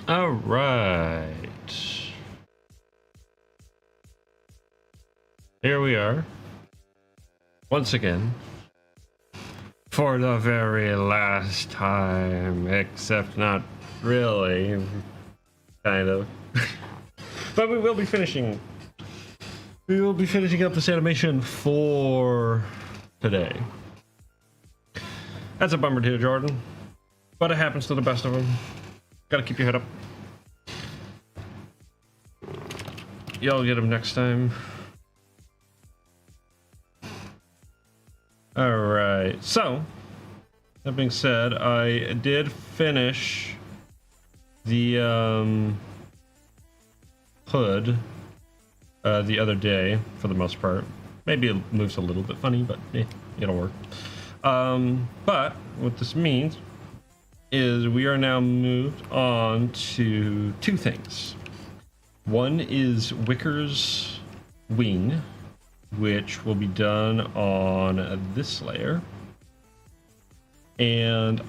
All right. Here we are. Once again. For the very last time, except not really. Kind of. But we will be finishing. We will be finishing up this animation for today. That's a bummer too, Jordan. But it happens to the best of them. Gotta keep your head up. Y'all get him next time. Alright, so that being said, I did finish the hood the other day for the most part. Maybe it moves a little bit funny, but it'll work. But what this means is we are now moved on to two things. One is Wicker's wing, which will be done on this layer. And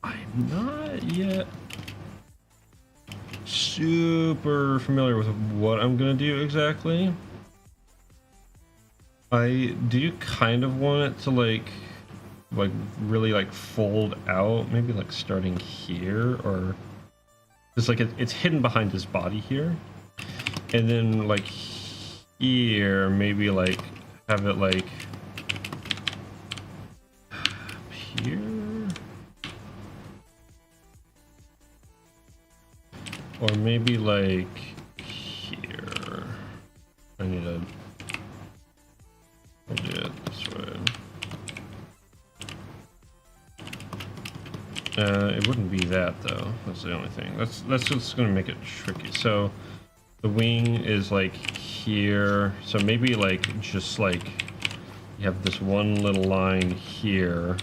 I'm not yet super familiar with what I'm gonna do exactly. I do kind of want it to like really like fold out, maybe like starting here, or just like it's hidden behind his body here, and then like here maybe like have it like up here, or maybe like here. I need to do it this way. It wouldn't be that though. That's the only thing. That's just gonna make it tricky. So the wing is like here. So maybe like just like you have this one little line here,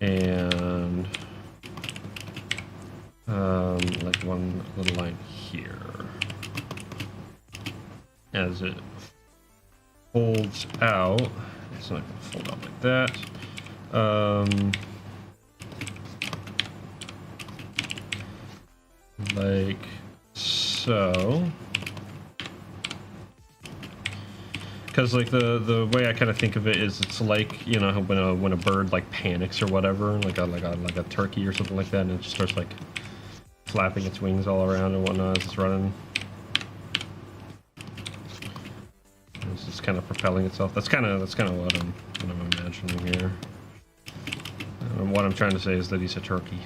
and like one little line here as it folds out. It's not gonna fold out like that. Like so, because like the way I kind of think of it is it's like, you know, when a bird like panics or whatever, like a turkey or something like that, and it just starts like flapping its wings all around and whatnot as it's running. It's just kind of propelling itself. That's kind of what I'm imagining here. And what I'm trying to say is that he's a turkey.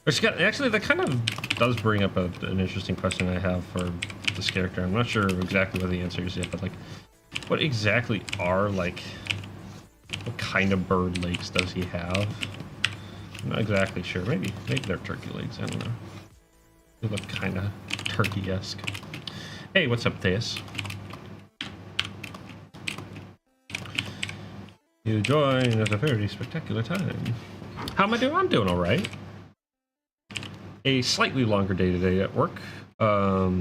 Actually, that kind of does bring up an interesting question I have for this character. I'm not sure exactly what the answer is yet, but like, what exactly are like, what kind of bird legs does he have? I'm not exactly sure. Maybe they're turkey legs. I don't know. They look kind of turkey-esque. Hey, what's up, Theus? You join at a very spectacular time. How am I doing? I'm doing all right. A slightly longer day today at work, though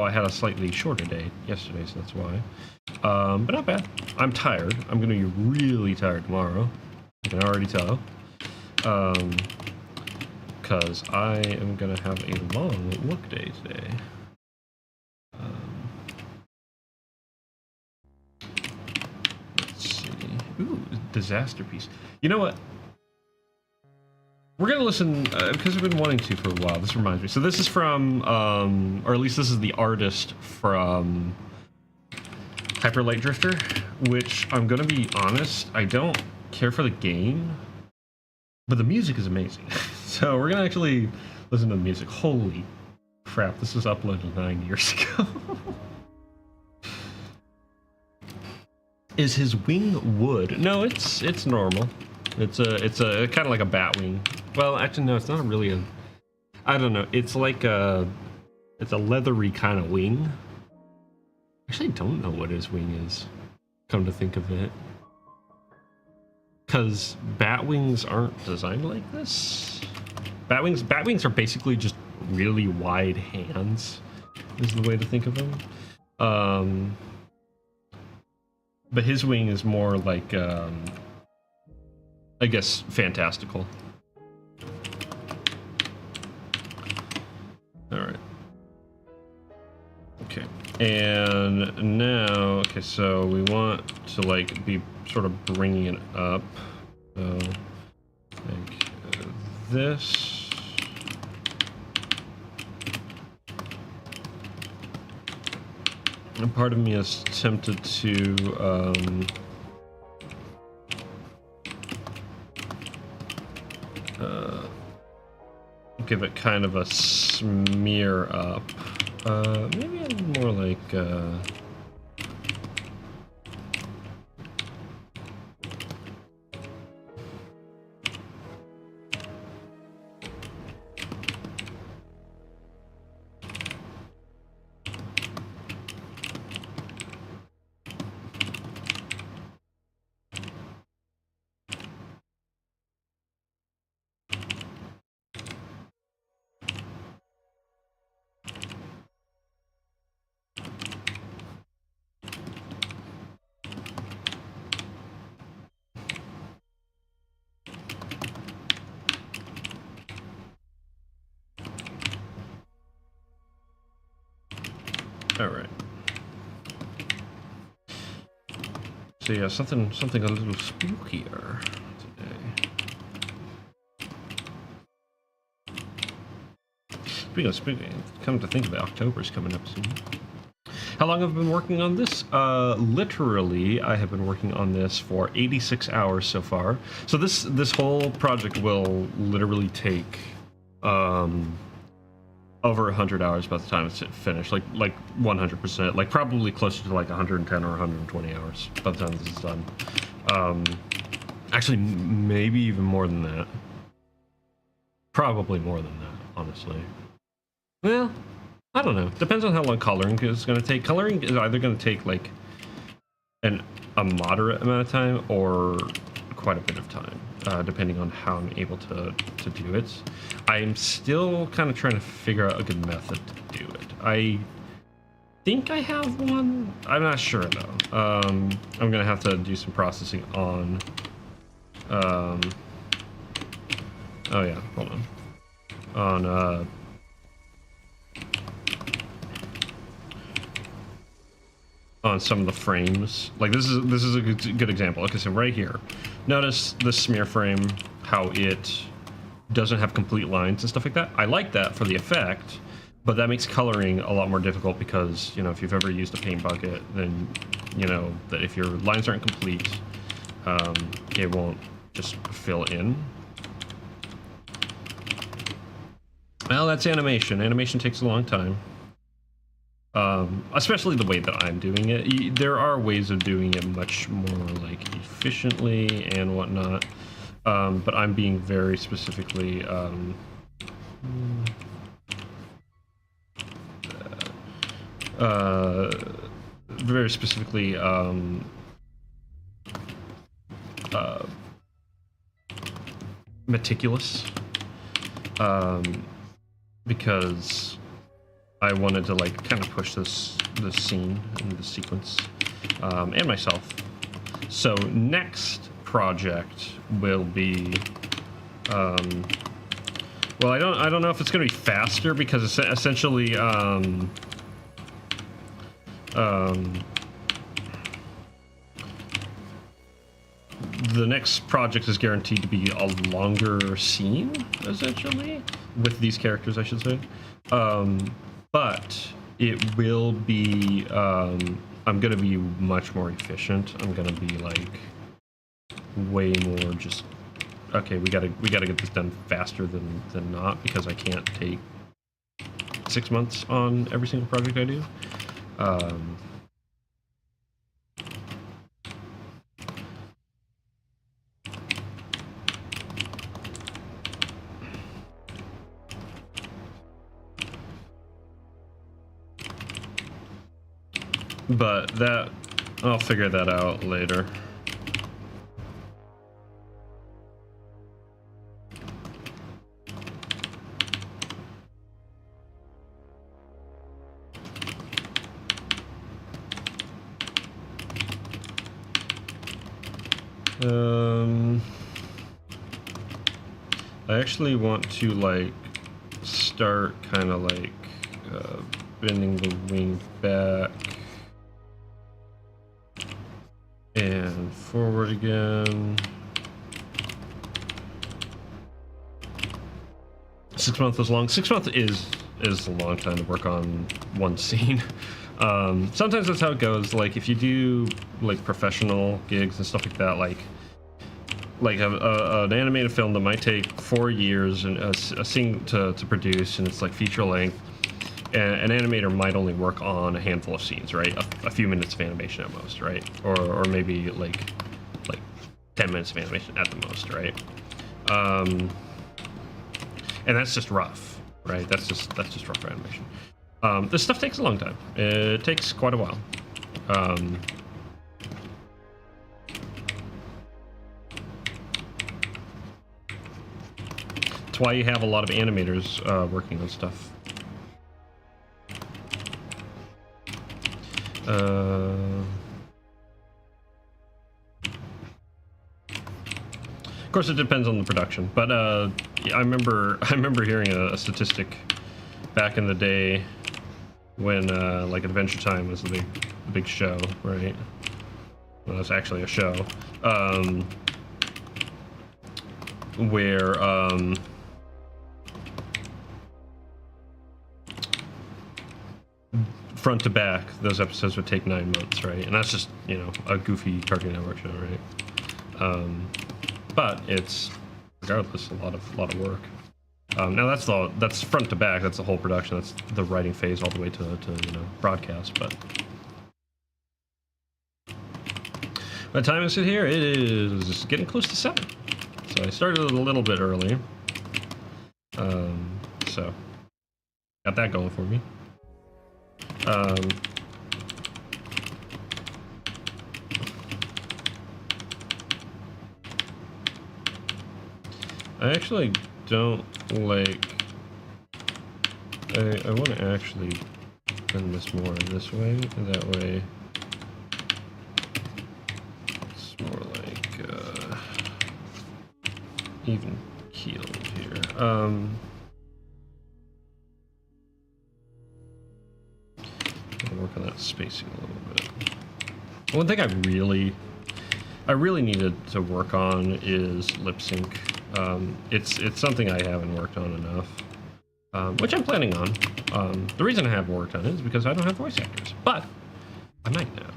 I had a slightly shorter day yesterday, so that's why. But not bad. I'm tired. I'm gonna be really tired tomorrow. You can already tell. Because I am gonna have a long work day today. Let's see. Ooh, disaster piece. You know what? We're gonna listen because I've been wanting to for a while. This reminds me. So this is from, or at least this is the artist from Hyper Light Drifter, which I'm gonna be honest, I don't care for the game, but the music is amazing. So we're gonna actually listen to the music. Holy crap! This was uploaded 9 years ago. Is his wing wood? No, it's normal. It's a kind of like a bat wing. Well, actually, no, it's not really a. I don't know. It's like it's a leathery kind of wing. Actually, I don't know what his wing is. Come to think of it, because bat wings aren't designed like this. Bat wings are basically just really wide hands. Is the way to think of them. But his wing is more like I guess, fantastical. All right. Okay. And now, okay, so we want to like be sort of bringing it up. So like this. And part of me is tempted to give it kind of a smear up. Maybe more like all right. So yeah, something a little spookier today. Speaking of spooky, come to think of it, October's coming up soon. How long have I been working on this? Literally, I have been working on this for 86 hours so far. So this whole project will literally take over 100 hours by the time it's finished, like 100%, like probably closer to like 110 or 120 hours by the time this is done. Actually, maybe even more than that. Probably more than that, honestly. Well, I don't know. Depends on how long coloring is going to take. Coloring is either going to take like a moderate amount of time or quite a bit of time, depending on how I'm able to do it. I'm still kind of trying to figure out a good method to do it. I think I have one. I'm not sure though. I'm gonna have to do some processing on. Oh yeah, hold on. On some of the frames, like this is a good example. Okay, so right here, notice the smear frame, how it doesn't have complete lines and stuff like that. I like that for the effect, but that makes coloring a lot more difficult because, you know, if you've ever used a paint bucket, then you know that if your lines aren't complete, it won't just fill in. Well, that's animation. Animation takes a long time. Especially the way that I'm doing it. There are ways of doing it much more like efficiently and whatnot, but I'm being very specifically meticulous, because I wanted to like kind of push this scene and the sequence, and myself. So next project will be, well, I don't know if it's going to be faster because it's essentially the next project is guaranteed to be a longer scene, essentially, with these characters, I should say. But it will be, I'm going to be much more efficient. I'm going to be like way more just, okay, we gotta get this done faster than not, because I can't take 6 months on every single project I do. But that, I'll figure that out later. I actually want to like start kind of like bending the wing back and forward again. 6 months was long. 6 months is a long time to work on one scene. Sometimes that's how it goes. Like if you do like professional gigs and stuff like that, like an animated film that might take 4 years and a scene to produce, and it's like feature length. An animator might only work on a handful of scenes, right? A few minutes of animation at most, right? Or maybe like 10 minutes of animation at the most, right? And that's just rough, right? That's just rough animation. This stuff takes a long time. It takes quite a while. That's why you have a lot of animators working on stuff. Of course, it depends on the production, but I remember hearing a statistic back in the day when like Adventure Time was the big show, right? Well, it's actually a show where front to back, those episodes would take 9 months, right? And that's just, you know, a goofy Cartoon Network show, right? But it's, regardless, a lot of work. Now that's front to back. That's the whole production. That's the writing phase all the way to you know, broadcast. But by the time I sit here, it is getting close to 7. So I started a little bit early. So got that going for me. I actually don't like. I want to actually bend this more this way, and that way it's more like even keeled here. Work on that spacing a little bit. One thing I really needed to work on is lip sync. It's something I haven't worked on enough, which I'm planning on. The reason I haven't worked on it is because I don't have voice actors, but I might now.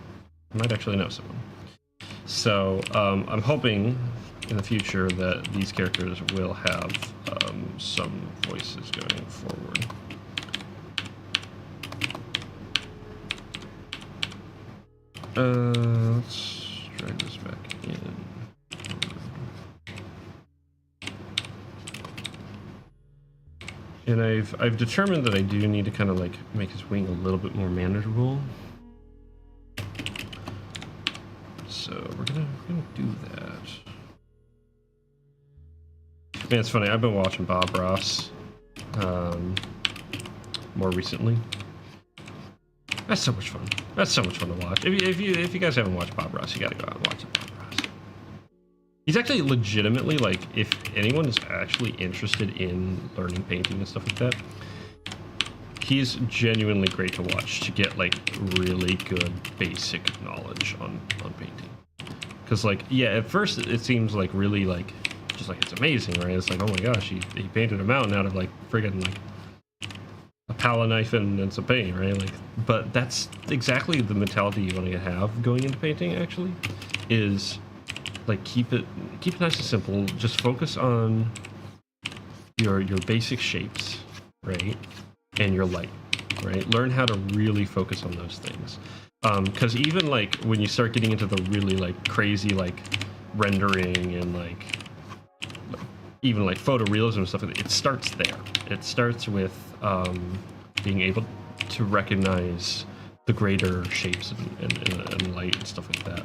I might actually know someone. So I'm hoping in the future that these characters will have some voices going forward. Let's drag this back in. And I've determined that I do need to kind of like make his wing a little bit more manageable. So we're gonna do that. Man, it's funny. I've been watching Bob Ross more recently. That's so much fun. That's so much fun to watch. If you guys haven't watched Bob Ross, you gotta go out and watch Bob Ross. He's actually legitimately, like, if anyone is actually interested in learning painting and stuff like that, he's genuinely great to watch to get like really good basic knowledge on painting. Because like, yeah, at first it seems like really like just like it's amazing, right? It's like, oh my gosh, he painted a mountain out of like friggin' like a palette knife and some paint, right? Like, but that's exactly the mentality you want to have going into painting. Actually, is like keep it nice and simple. Just focus on your basic shapes, right, and your light, right. Learn how to really focus on those things, because even like when you start getting into the really like crazy like rendering and like even like photorealism and stuff, it starts there. It starts with being able to recognize the greater shapes and light and stuff like that.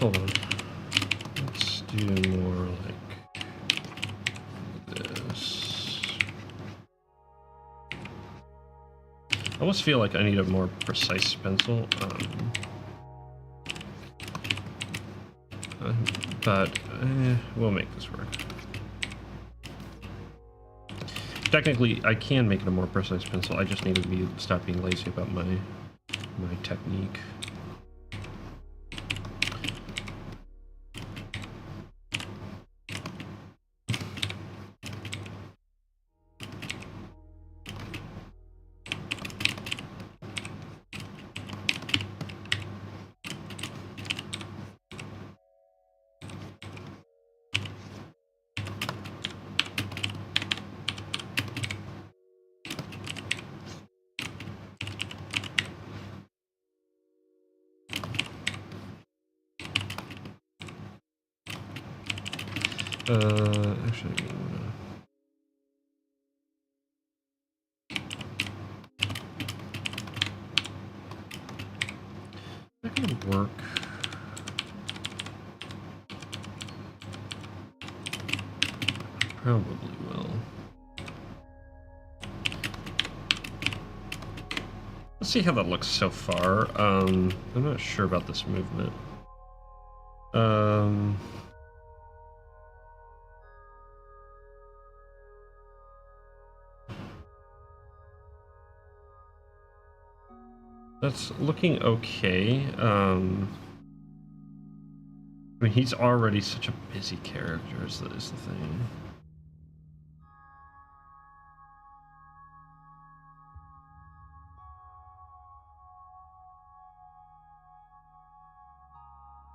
Hold on. Let's do more like almost feel like I need a more precise pencil. But we'll make this work. Technically, I can make it a more precise pencil. I just need to stop being lazy about my technique. Actually, that can work. Probably will. Let's see how that looks so far. I'm not sure about this movement. That's looking okay. I mean, he's already such a busy character, is the thing.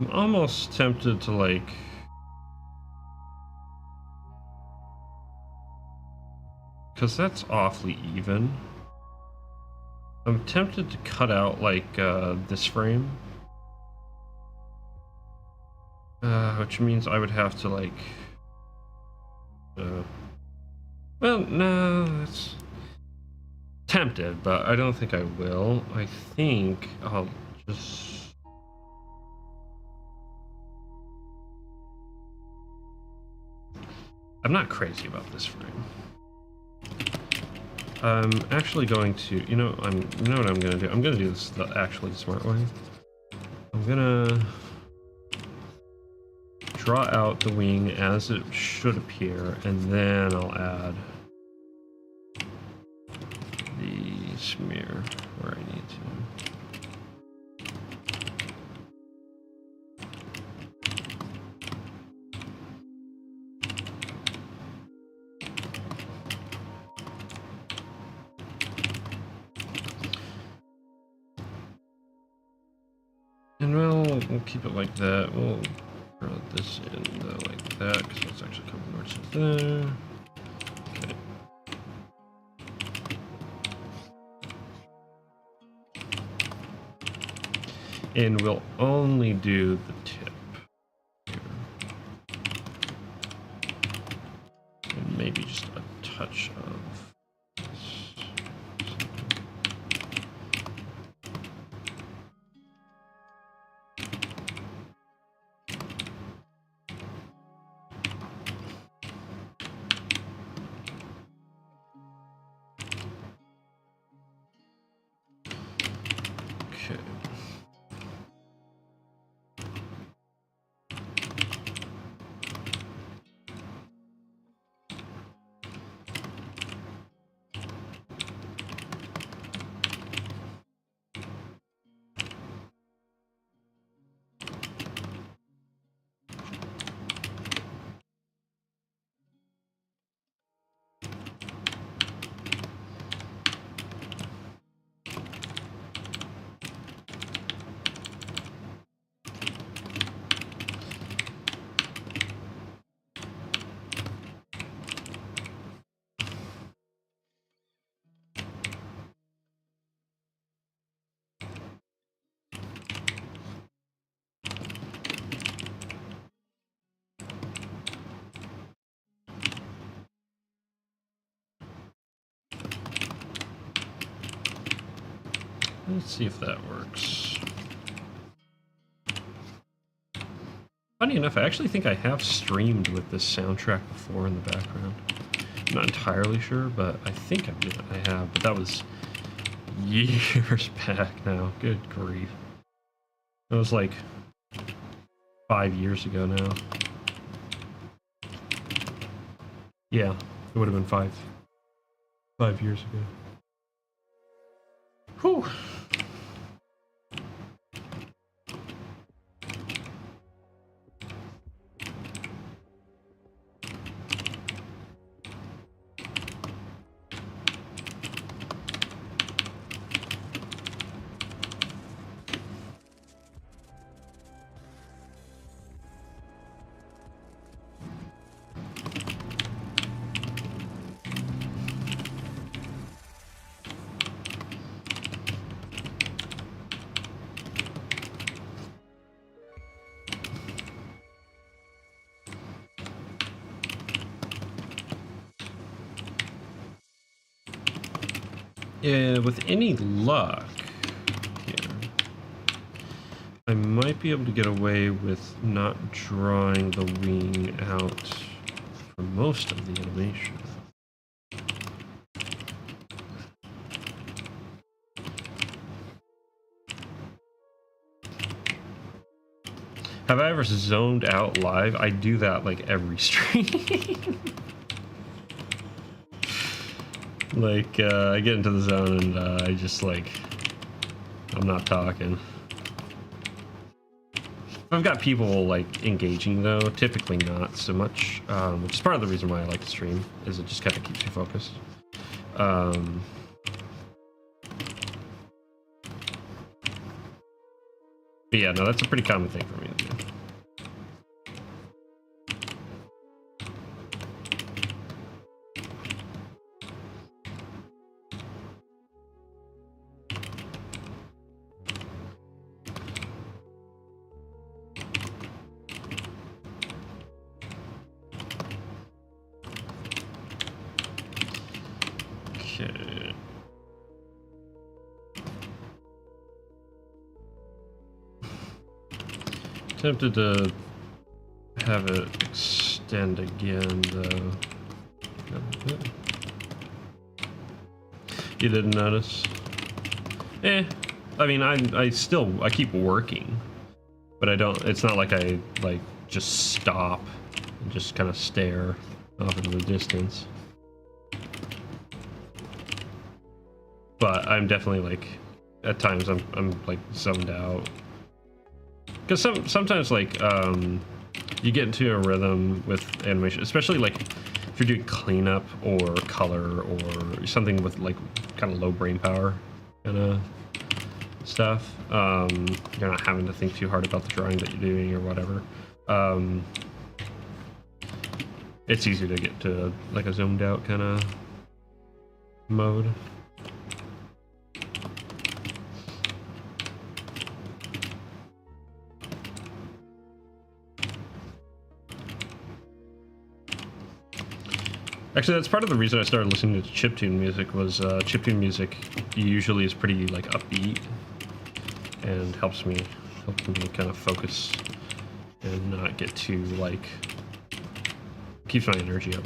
I'm almost tempted to, like... because that's awfully even. I'm tempted to cut out, like, this frame. Which means I would have to, like... well, no, it's... tempted, but I don't think I will. I think I'll just... I'm not crazy about this frame. I'm actually going to, you know what I'm gonna do? I'm gonna do this the actually smart way. I'm gonna draw out the wing as it should appear, and then I'll add the smear where I need to. And we'll keep it like that. We'll draw this in like that, because it's actually coming more to there. Okay. And we'll only do the tip here. And maybe just a touch of this. Okay. Let's see if that works. Funny enough, I actually think I have streamed with this soundtrack before in the background. I'm not entirely sure, but I think I have. But that was years back now. Good grief. It was like 5 years ago now. Yeah, it would have been 5 years ago. Whew. Yeah, with any luck here, I might be able to get away with not drawing the wing out for most of the animation. Have I ever zoned out live? I do that like every stream. Like, I get into the zone and I just like, I'm not talking. If I've got people like engaging though, typically not so much, which is part of the reason why I like to stream, is it just kind of keeps you focused. But yeah, no, that's a pretty common thing for me to do. Okay. Tempted to have it extend again, though. You didn't notice? I mean, I keep working, but I don't. It's not like I like just stop and just kind of stare off into the distance. But I'm definitely like, at times I'm like zoned out. Because sometimes like you get into a rhythm with animation, especially like if you're doing cleanup or color or something with like kind of low brain power kind of stuff. You're not having to think too hard about the drawing that you're doing or whatever. It's easier to get to like a zoomed out kind of mode. Actually, that's part of the reason I started listening to chiptune music. Was chiptune music usually is pretty like upbeat and helps me kind of focus and not get too like, keeps my energy up.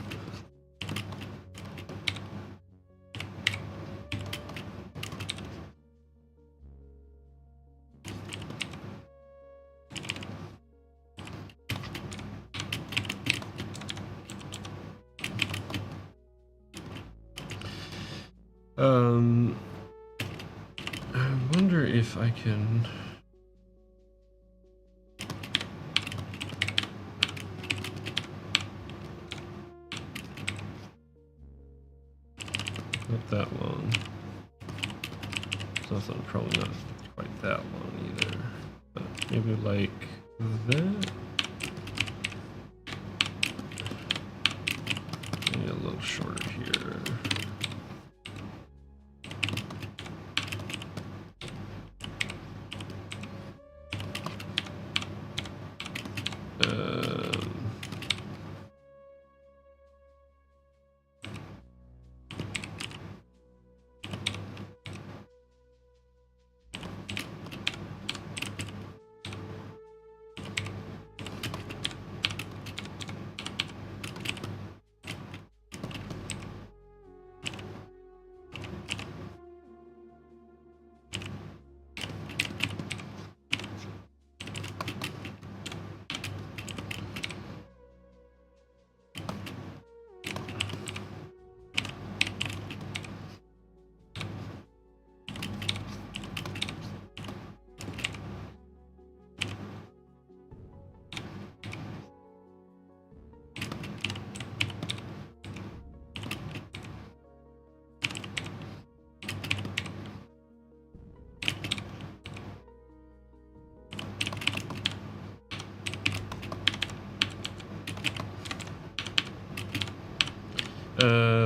I wonder if I can. Not that long. It's also probably not quite that long either. But maybe like that. Maybe a little shorter here.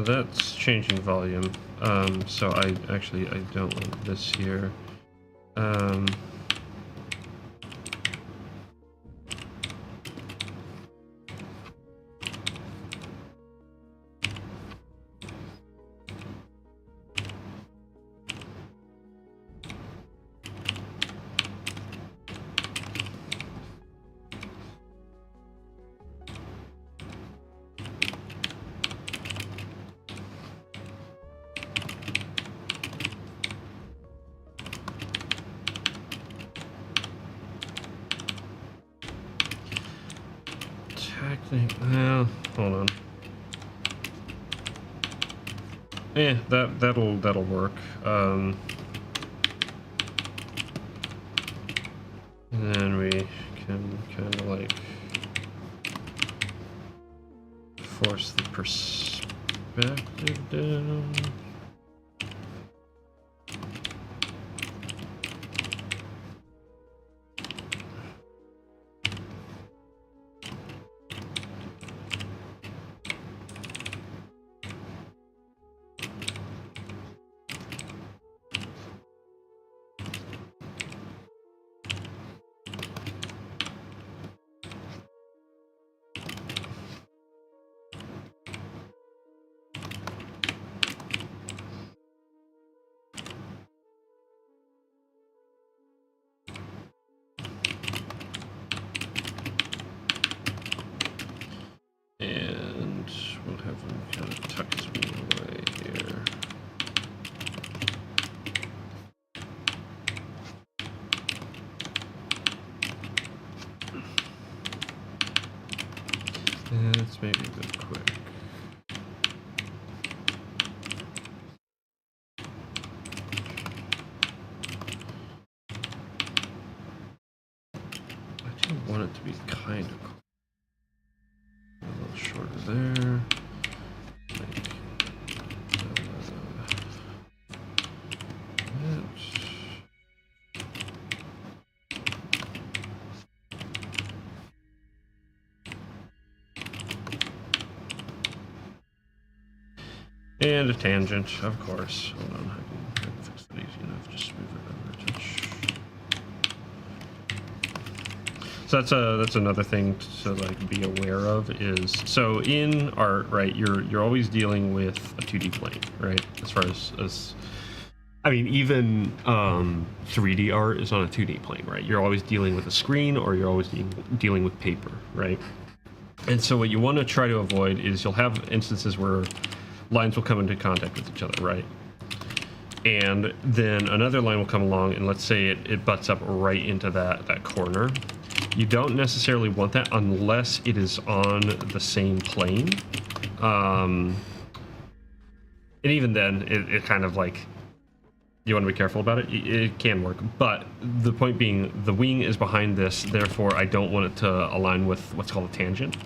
That's changing volume. So I don't want this here. Well, hold on. Yeah, that'll work. And then we can kind of like force the perspective down. And we'll have him kind of tuck his wing away here. And it's maybe a bit quick. I do want it to be kind of cool. A little shorter there. Like, and a tangent, of course. Hold on, I can fix that easy enough. Just move it over a touch. So that's another thing to like be aware of is, so in art, right, you're always dealing with a 2D plane, right? As far as I mean, even 3D art is on a 2D plane, right? You're always dealing with a screen, or you're always dealing with paper, right? And so what you want to try to avoid is you'll have instances where lines will come into contact with each other, right? And then another line will come along, and let's say it butts up right into that corner. You don't necessarily want that unless it is on the same plane. And even then, it kind of like, you want to be careful about it. It can work, but the point being, the wing is behind this, therefore I don't want it to align with what's called a tangent.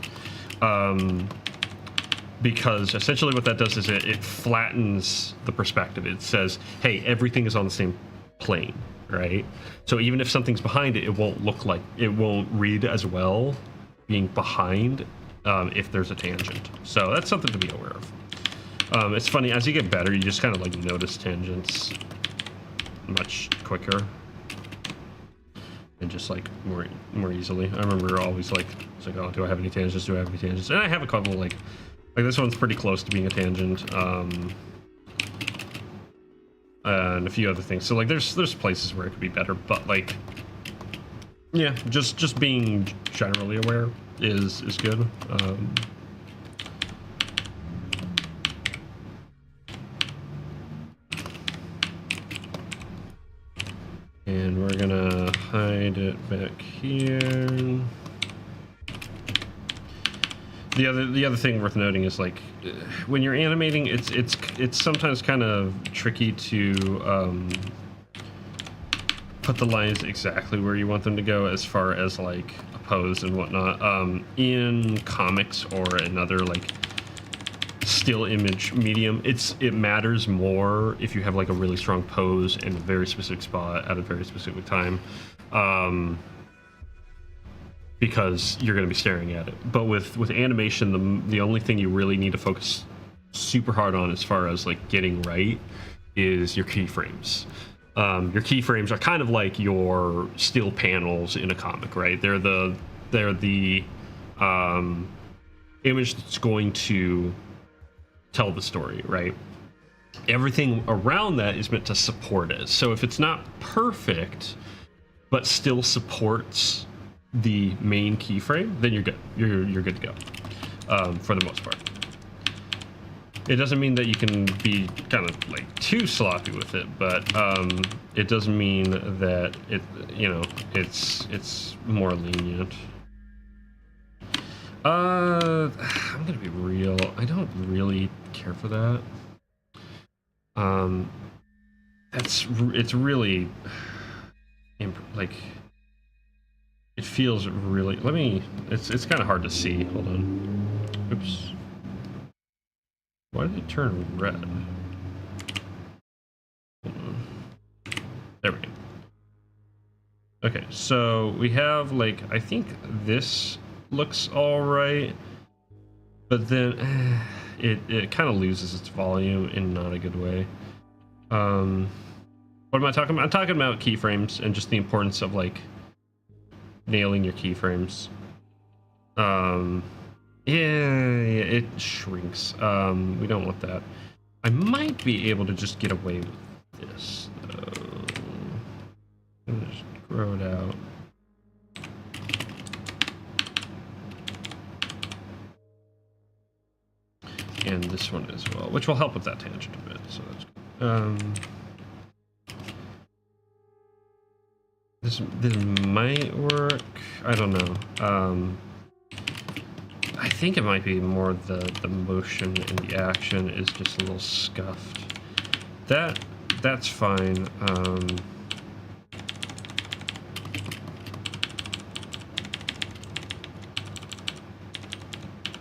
Because essentially what that does is it flattens the perspective. It says, hey, everything is on the same plane, right? So even if something's behind it, it won't read as well being behind if there's a tangent. So that's something to be aware of. It's funny, as you get better, you just kind of like notice tangents much quicker and just like more easily. I remember always like, it's like, oh, do I have any tangents? Do I have any tangents? And I have a couple like this one's pretty close to being a tangent, and a few other things. So like there's places where it could be better, but like, yeah, just being generally aware is good. And we're gonna hide it back here. The other thing worth noting is like when you're animating, it's sometimes kind of tricky to put the lines exactly where you want them to go as far as like a pose and whatnot. In comics or another like still image medium, it matters more if you have like a really strong pose in a very specific spot at a very specific time. Because you're going to be staring at it. But with animation, the only thing you really need to focus super hard on as far as like getting right is your keyframes. Your keyframes are kind of like your steel panels in a comic, right? They're the image that's going to tell the story, right? Everything around that is meant to support it. So if it's not perfect, but still supports the main keyframe, then you're good. You're good to go, for the most part. It doesn't mean that you can be kind of like too sloppy with it, but it doesn't mean that it's more lenient. I'm gonna be real. I don't really care for that. It's really like it feels really. Let me. It's kind of hard to see. Hold on. Oops. Why did it turn red? Hold on. There we go. Okay, so we have like I think this looks all right, but then it kind of loses its volume in not a good way. What am I talking about? I'm talking about keyframes and just the importance of like nailing your keyframes. Yeah, it shrinks. We don't want that. I might be able to just get away with this though. I'm gonna just grow it out. And this one as well, which will help with that tangent a bit. So that's good. This might work. I don't know. I think it might be more the motion and the action is just a little scuffed. That's fine.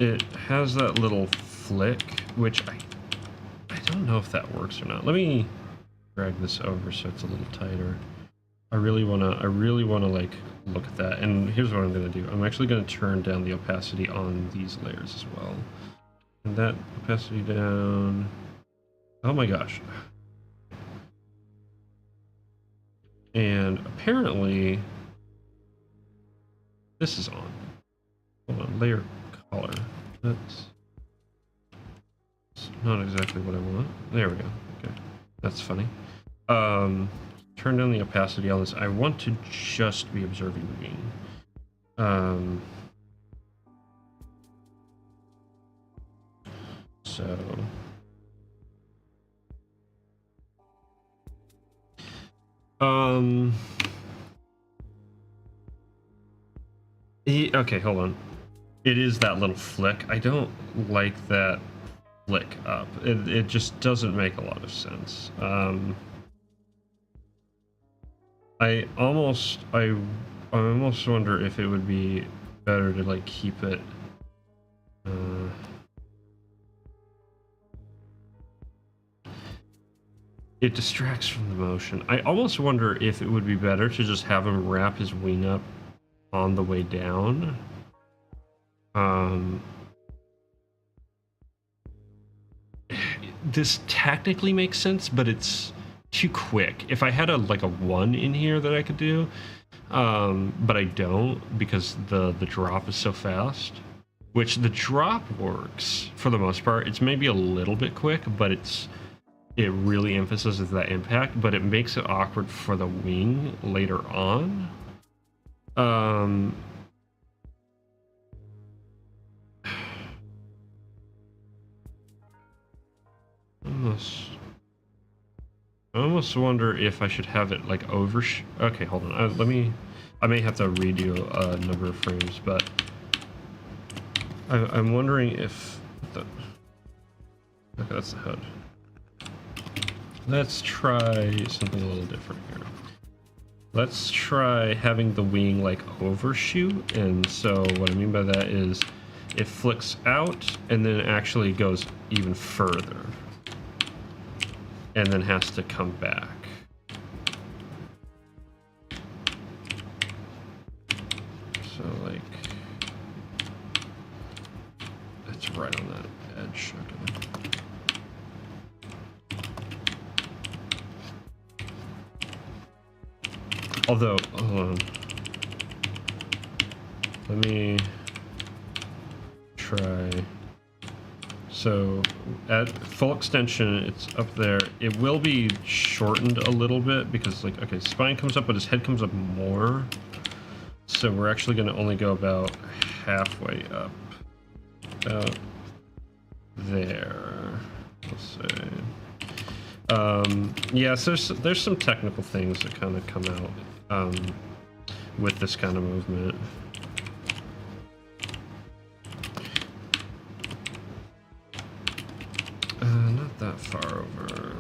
It has that little flick, which I don't know if that works or not. Let me drag this over so it's a little tighter. I really wanna like look at that. And here's what I'm gonna do. I'm actually gonna turn down the opacity on these layers as well. And that opacity down. Oh my gosh. And apparently this is on. Hold on, layer color. That's not exactly what I want. There we go. Okay, that's funny. Turn down the opacity on this. I want to just be observing the wing. So okay, hold on. It is that little flick. I don't like that flick up. It just doesn't make a lot of sense. I almost wonder if it would be better to like keep it. It distracts from the motion. I almost wonder if it would be better to just have him wrap his wing up on the way down. This technically makes sense, but it's too quick. If I had like a 1 in here that I could do, but I don't because the drop is so fast. Which the drop works for the most part. It's maybe a little bit quick, but it really emphasizes that impact, but it makes it awkward for the wing later on. I almost wonder if I should have it like okay, hold on. I may have to redo a number of frames, but I'm wondering if okay, that's the hood. Let's try something a little different here. Let's try having the wing like overshoot, and so what I mean by that is it flicks out and then actually goes even further and then has to come back. So like it's right on that edge. Okay. Although, hold on. Let me try. So at full extension, it's up there. It will be shortened a little bit because, like, okay, spine comes up, but his head comes up more. So we're actually going to only go about halfway up. About there. Let's say. Yeah, so there's some technical things that kind of come out with this kind of movement. Not that far over.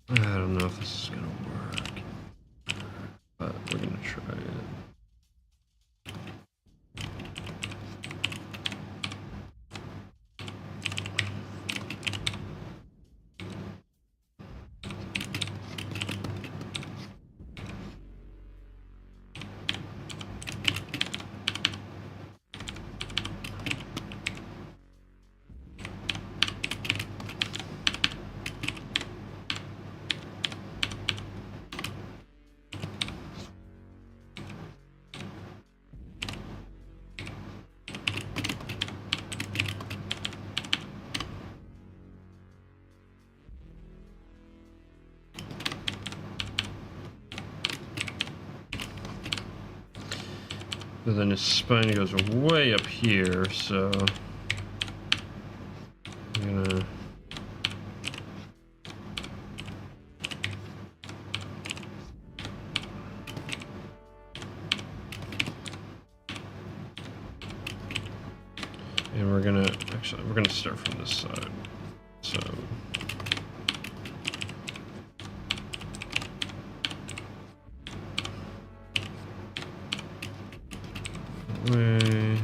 I don't know if this is gonna work, but we're gonna try it. And then his spine goes way up here, so I'm gonna and we're gonna start from this side. So way.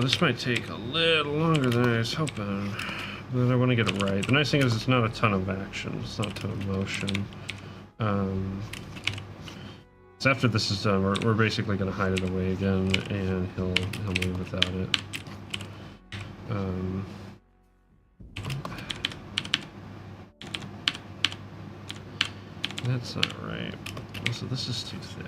This might take a little longer than I was hoping, but I want to get it right. The nice thing is it's not a ton of action, it's not a ton of motion. So after this is done, we're basically going to hide it away again, and he'll move without it. That's not right. Also, this is too thick.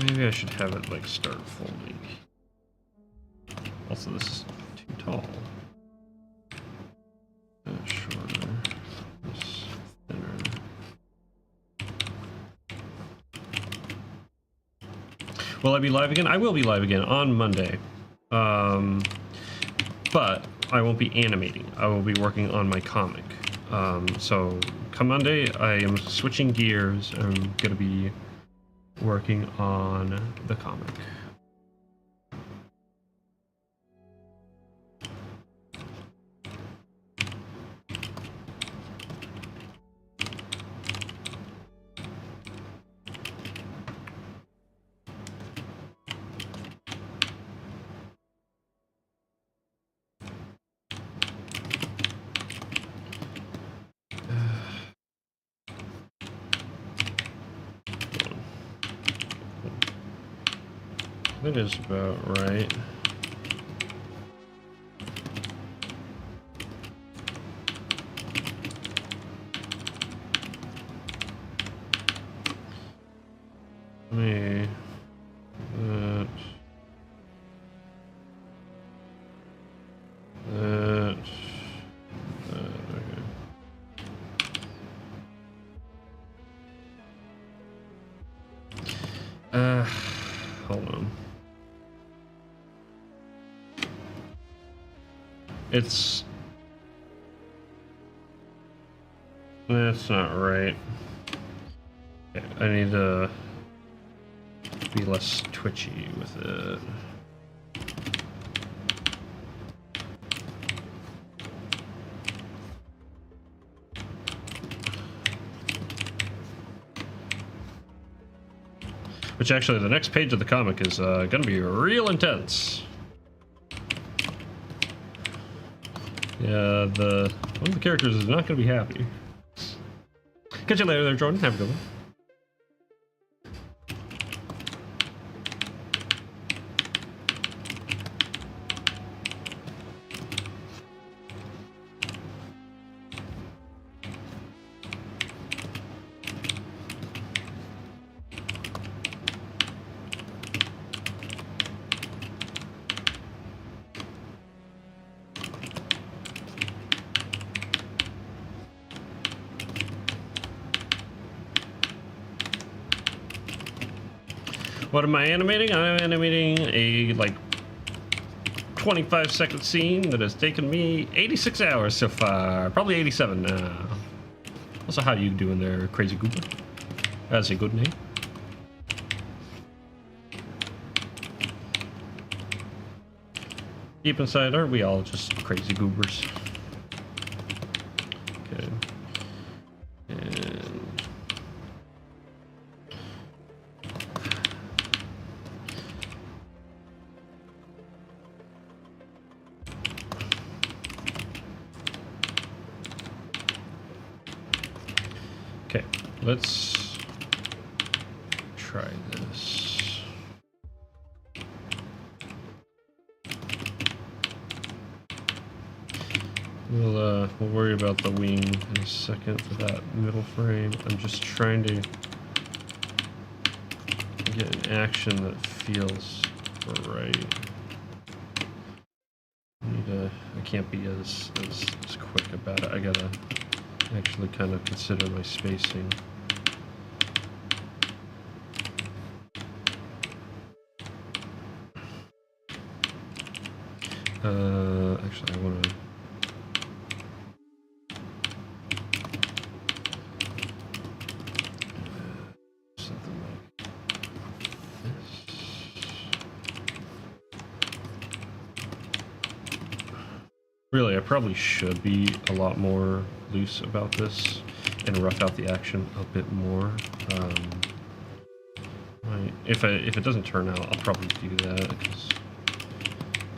Maybe I should have it like start folding. Also, this is too tall. Shorter. This thinner. Will I be live again? I will be live again on Monday. But I won't be animating. I will be working on my comic. So come Monday, I am switching gears. I'm going to be working on the comic. That is about right. Me. That. That. Okay. Hold on. That's not right. Okay, I need to be less twitchy with it. Which actually, the next page of the comic is going to be real intense. Yeah, one of the characters is not going to be happy. Catch you later there, Jordan. Have a good one. What am I animating? I'm animating a, like, 25-second scene that has taken me 86 hours so far. Probably 87 now. Also, how you doing there, Crazy Goober? That's a good name. Deep inside, aren't we all just crazy goobers? Okay. And... okay, let's try this. We'll worry about the wing in a second for that middle frame. I'm just trying to get an action that feels right. I can't be as quick about it. I gotta actually kind of consider my spacing. Actually, I want to. Something like this. Really, I probably should be a lot more loose about this and rough out the action a bit more. If it doesn't turn out, I'll probably do that because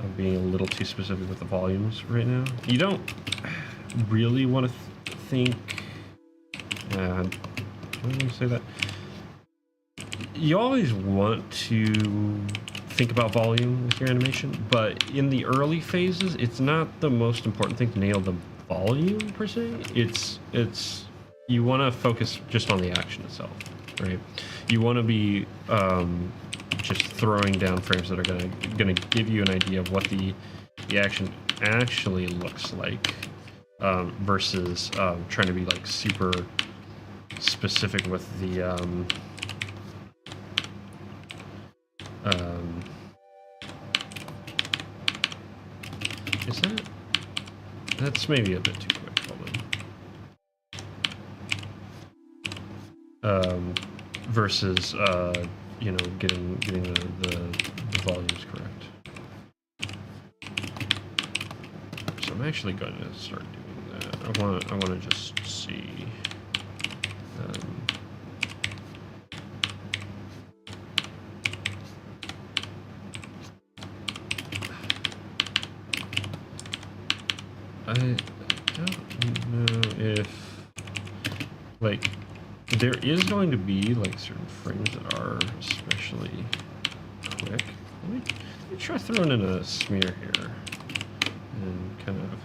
I'm being a little too specific with the volumes right now. You don't really want to think. How do you say that? You always want to think about volume with your animation, but in the early phases, it's not the most important thing to nail the volume per se. It's you want to focus just on the action itself, right? You want to be just throwing down frames that are gonna give you an idea of what the action actually looks like, versus trying to be like super specific with the Is that? That's maybe a bit too quick. Hold on. Versus you know, getting the volumes correct. So I'm actually going to start doing that. I want to just see. I don't know if, like, there is going to be like certain frames that are especially quick. Let me try throwing in a smear here and kind of.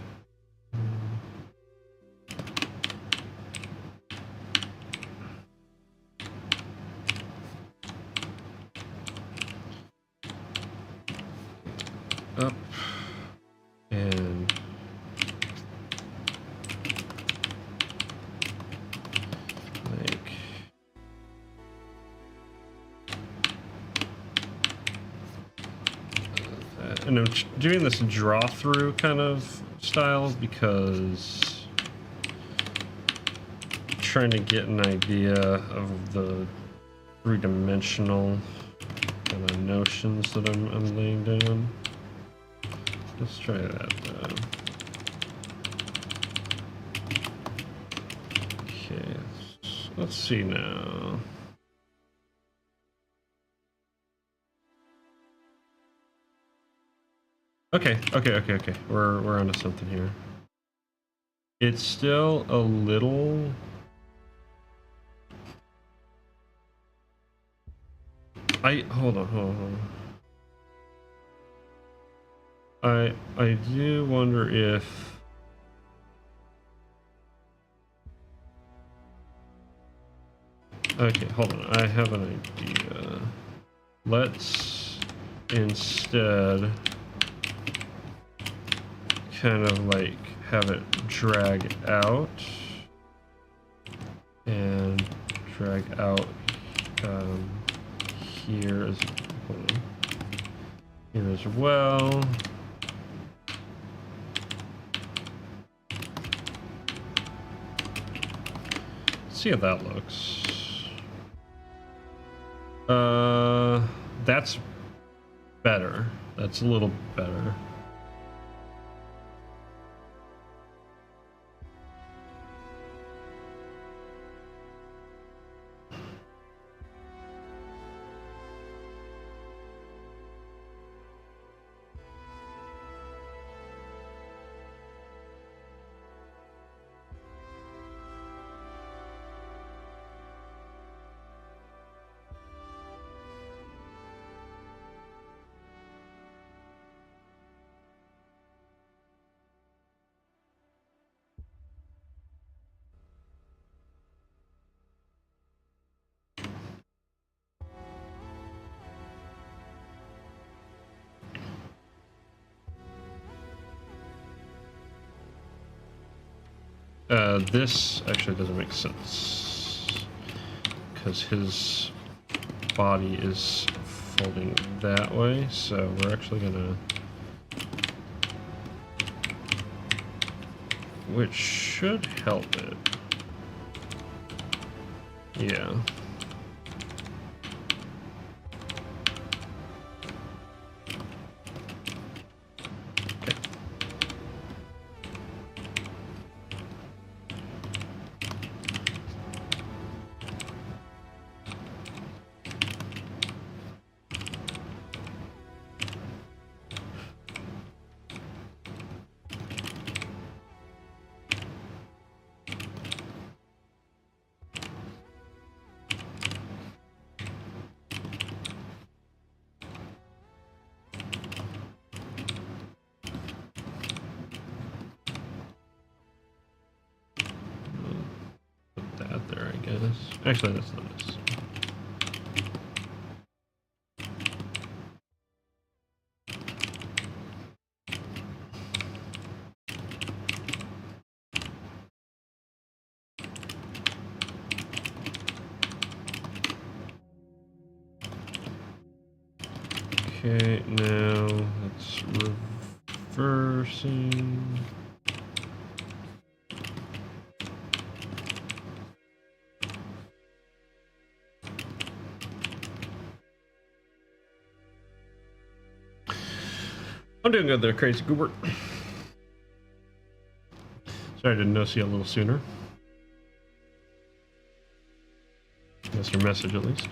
Up and like that. And I'm doing this draw through kind of style because I'm trying to get an idea of the three-dimensional kind of notions that I'm laying down. Let's try that. Okay, let's see now. Okay. We're onto something here. It's still a little. Hold on. I do wonder if okay, hold on. I have an idea. Let's instead kind of like have it drag out and drag out here as hold on, here as well. See how that looks. That's better. That's a little better. This actually doesn't make sense because his body is folding that way, so we're actually gonna, which should help it. Yeah. There, I guess. Actually, that's not us. Okay, now it's reversing. I'm doing good there, Crazy Goober. Sorry I didn't notice you a little sooner. That's your message, at least.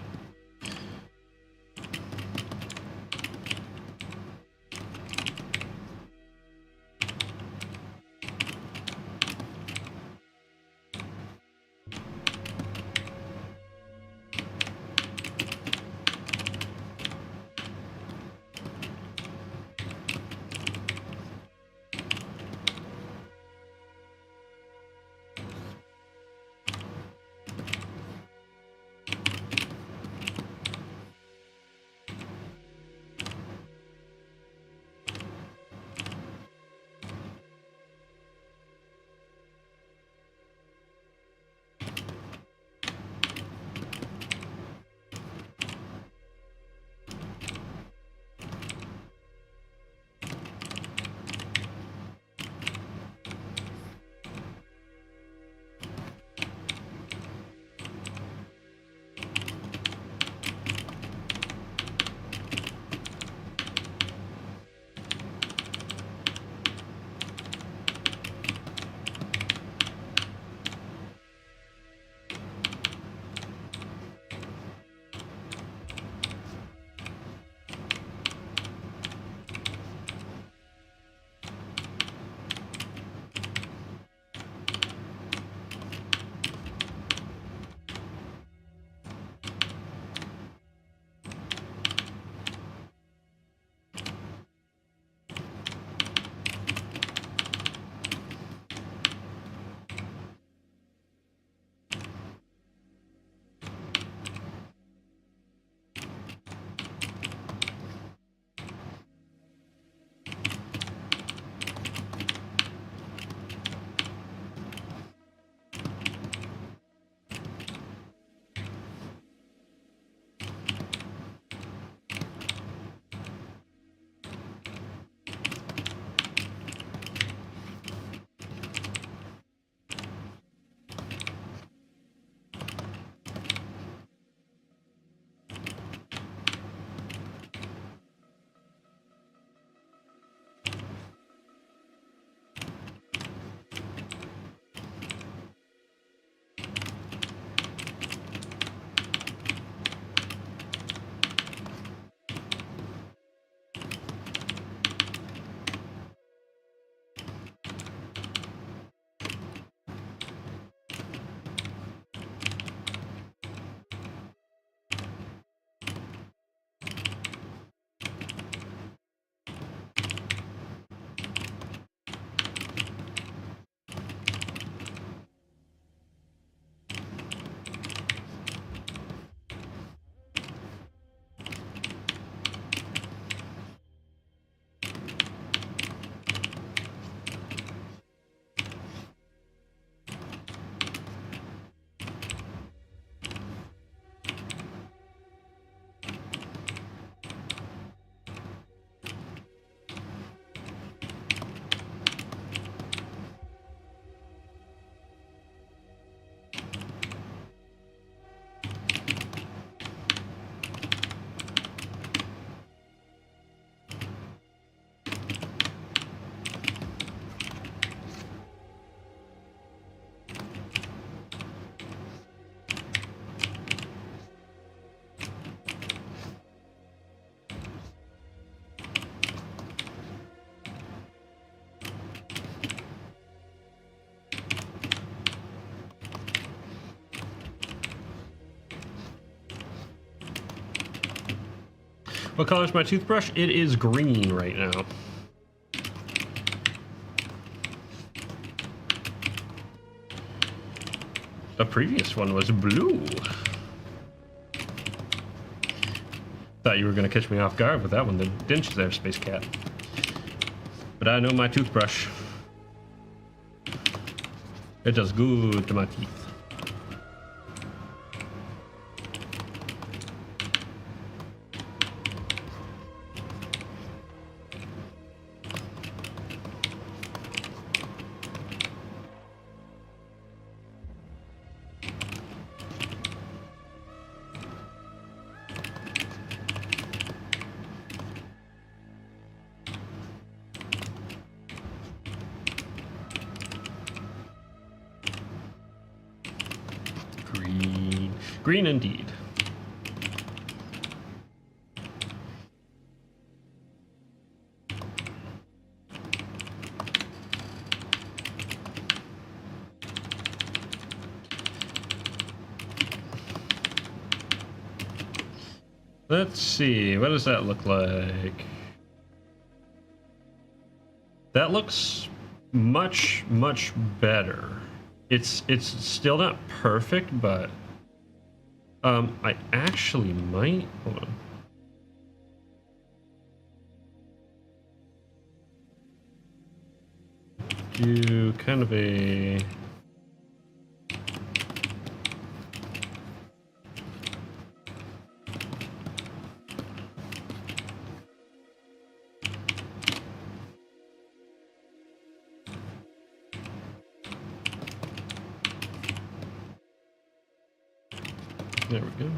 What color is my toothbrush? It is green right now. The previous one was blue. Thought you were going to catch me off guard with that one, didn't you there, Space Cat? But I know my toothbrush. It does good to my teeth. Green indeed. Let's see, what does that look like? That looks much, much better. It's still not perfect, but I actually might, hold on. Do kind of a there we go.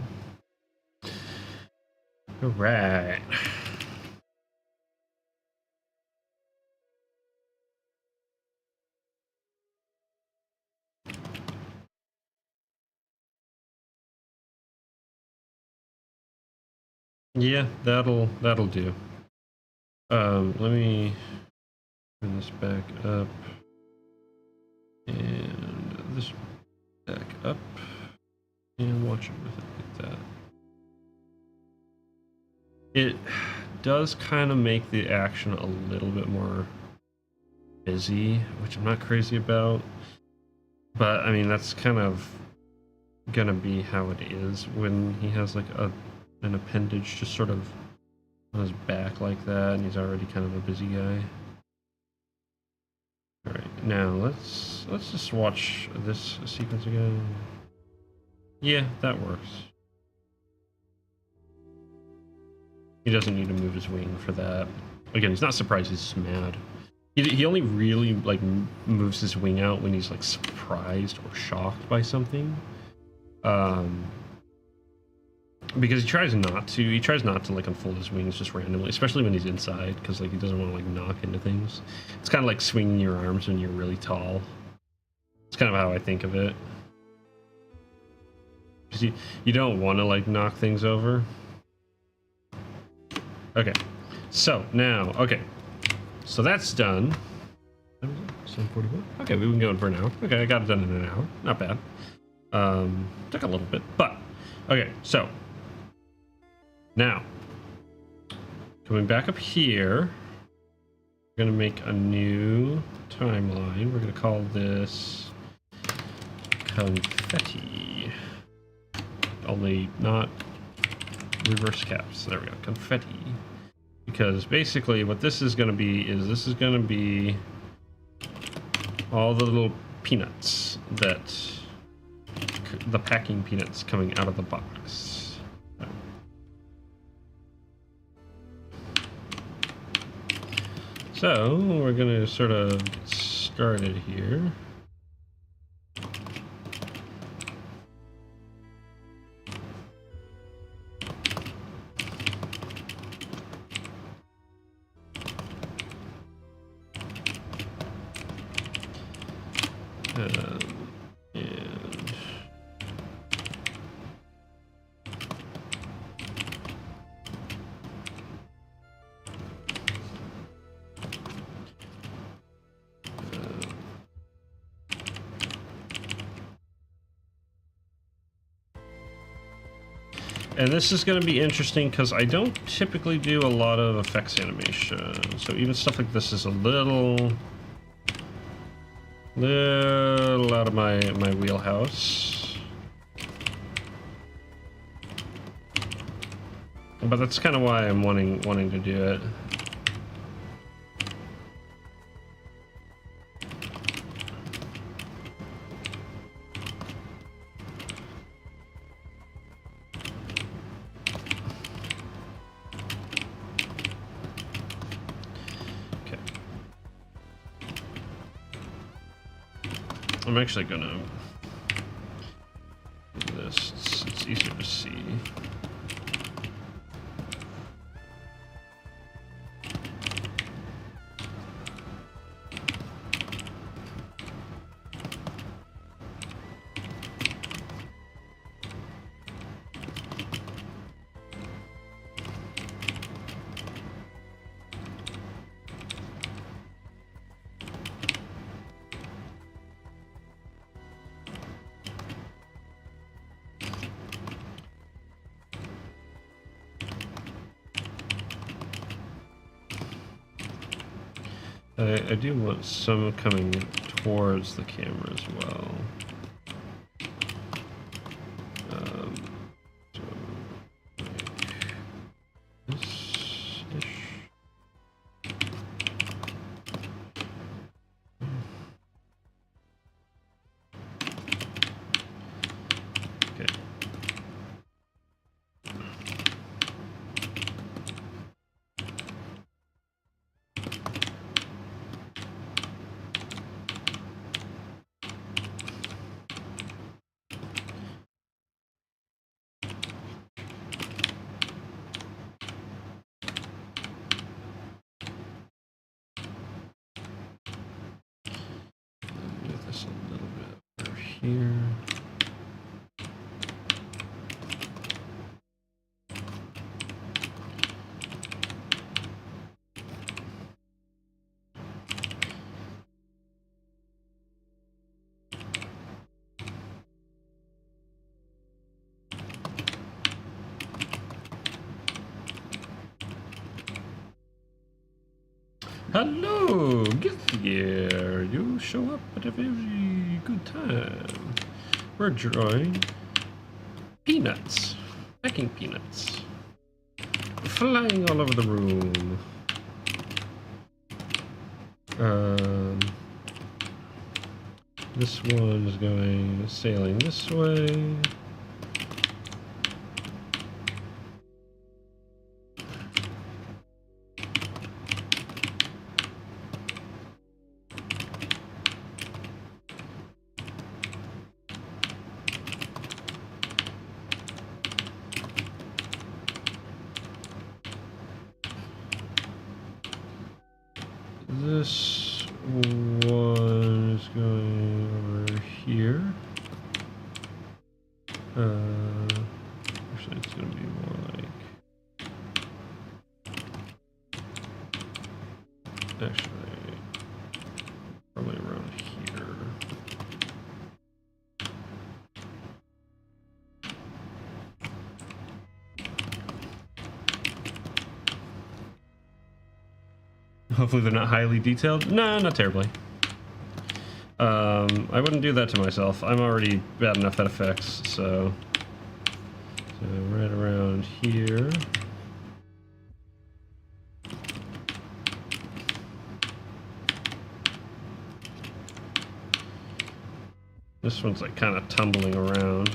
All right. Yeah, that'll do. Let me turn this back up and this back up and watch it with it like that. It does kind of make the action a little bit more busy, which I'm not crazy about. But I mean, that's kind of gonna be how it is when he has like an appendage just sort of on his back like that, and he's already kind of a busy guy. All right, now let's just watch this sequence again. Yeah, that works. He doesn't need to move his wing for that. Again, he's not surprised, he's just mad. He only really like moves his wing out when he's like surprised or shocked by something. Because he tries not to like unfold his wings just randomly, especially when he's inside, because like he doesn't want to like knock into things. It's kind of like swinging your arms when you're really tall. It's kind of how I think of it. Because you don't want to like knock things over. Okay, so now, okay, so that's done. 7:41. Okay, we've been going for an hour. Okay, I got it done in an hour. Not bad. Took a little bit, but okay. So now coming back up here, we're gonna make a new timeline. We're gonna call this confetti. Only not reverse caps. There we go. Confetti. Because basically what this is going to be is this is going to be all the little peanuts that the packing peanuts coming out of the box. So we're going to sort of get started here. And this is going to be interesting because I don't typically do a lot of effects animation. So even stuff like this is a little out of my wheelhouse. But that's kind of why I'm wanting to do it. I'm actually gonna do this. It's easier to see. I do want some coming towards the camera as well. So like this-ish. Okay. Move this a little bit over here. Hello, get here. You show up at a very good time. We're drawing peanuts, packing peanuts, flying all over the room. This one is going sailing this way. This one is going over here. Actually, it's going to be more like... Actually, probably around here. Hopefully they're not highly detailed. No, not terribly. I wouldn't do that to myself. I'm already bad enough at effects, so right around here. This one's like kind of tumbling around.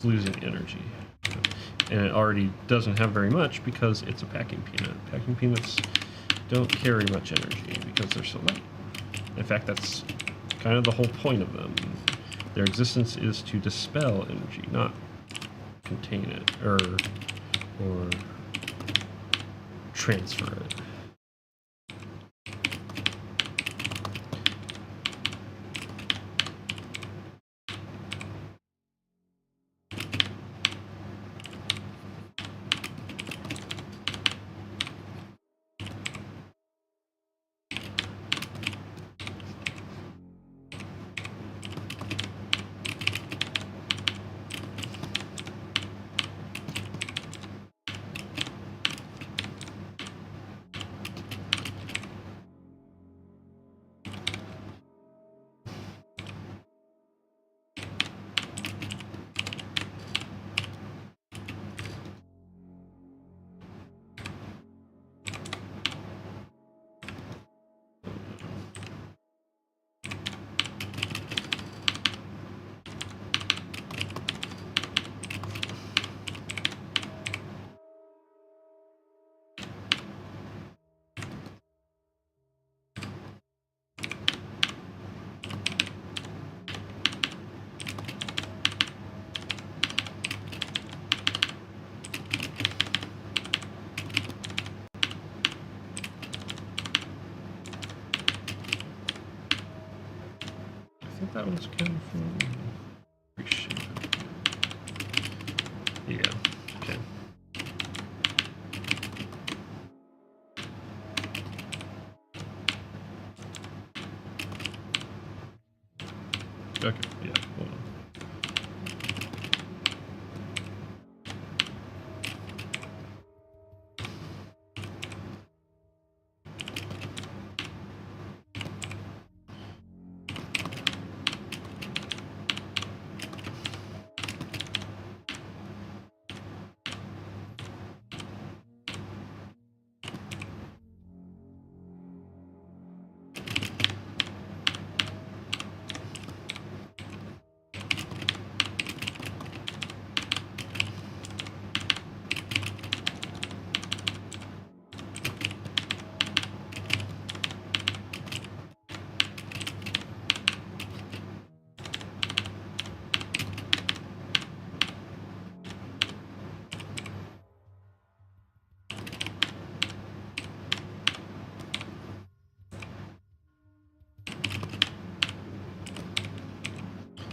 Losing energy, and it already doesn't have very much because it's a packing peanut. Packing peanuts don't carry much energy because they're so light. In fact, that's kind of the whole point of them. Their existence is to dispel energy, not contain it or transfer it. think that one's coming from. Yeah. Okay. Okay. Yeah. Hold on.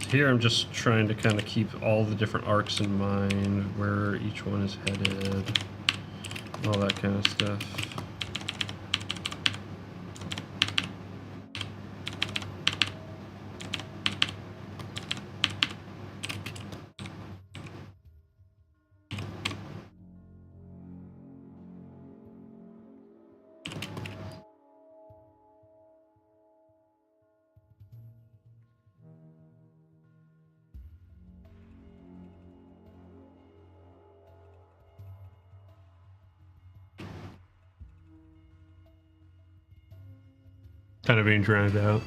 Here I'm just trying to kind of keep all the different arcs in mind, where each one is headed, all that kind of stuff. Kind of being drowned out.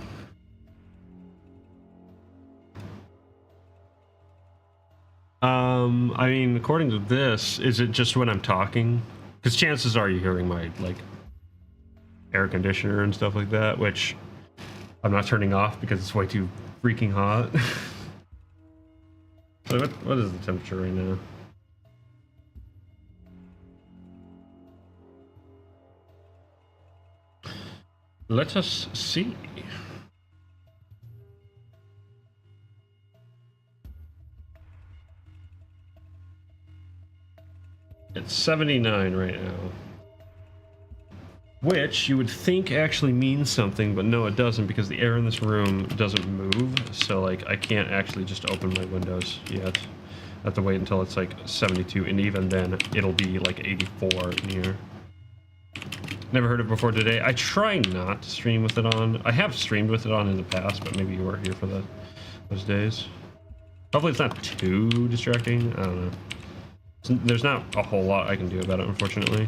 I mean, according to this, is it just when I'm talking? Because chances are you're hearing my, like, air conditioner and stuff like that, which I'm not turning off because it's way too freaking hot. So what is the temperature right now? Let us see. It's 79 right now. Which you would think actually means something, but no, it doesn't, because the air in this room doesn't move. So, like, I can't actually just open my windows yet. I have to wait until it's like 72, and even then, it'll be like 84 in here. Never heard it before today. I try not to stream with it on. I have streamed with it on in the past, but maybe you weren't here for those days. Hopefully it's not too distracting. I don't know. There's not a whole lot I can do about it, unfortunately.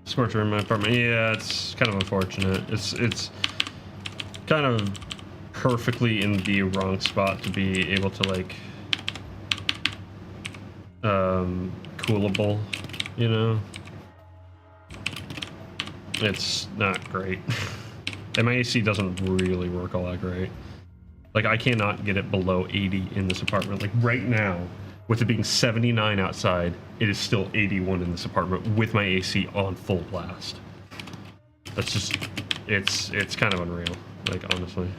Scorcher in my apartment. Yeah, it's kind of unfortunate. It's kind of perfectly in the wrong spot to be able to, like, coolable, you know? It's not great. And my AC doesn't really work all that great. Like, I cannot get it below 80 in this apartment. Like, right now, with it being 79 outside, it is still 81 in this apartment with my AC on full blast. That's just, it's kind of unreal, like, honestly.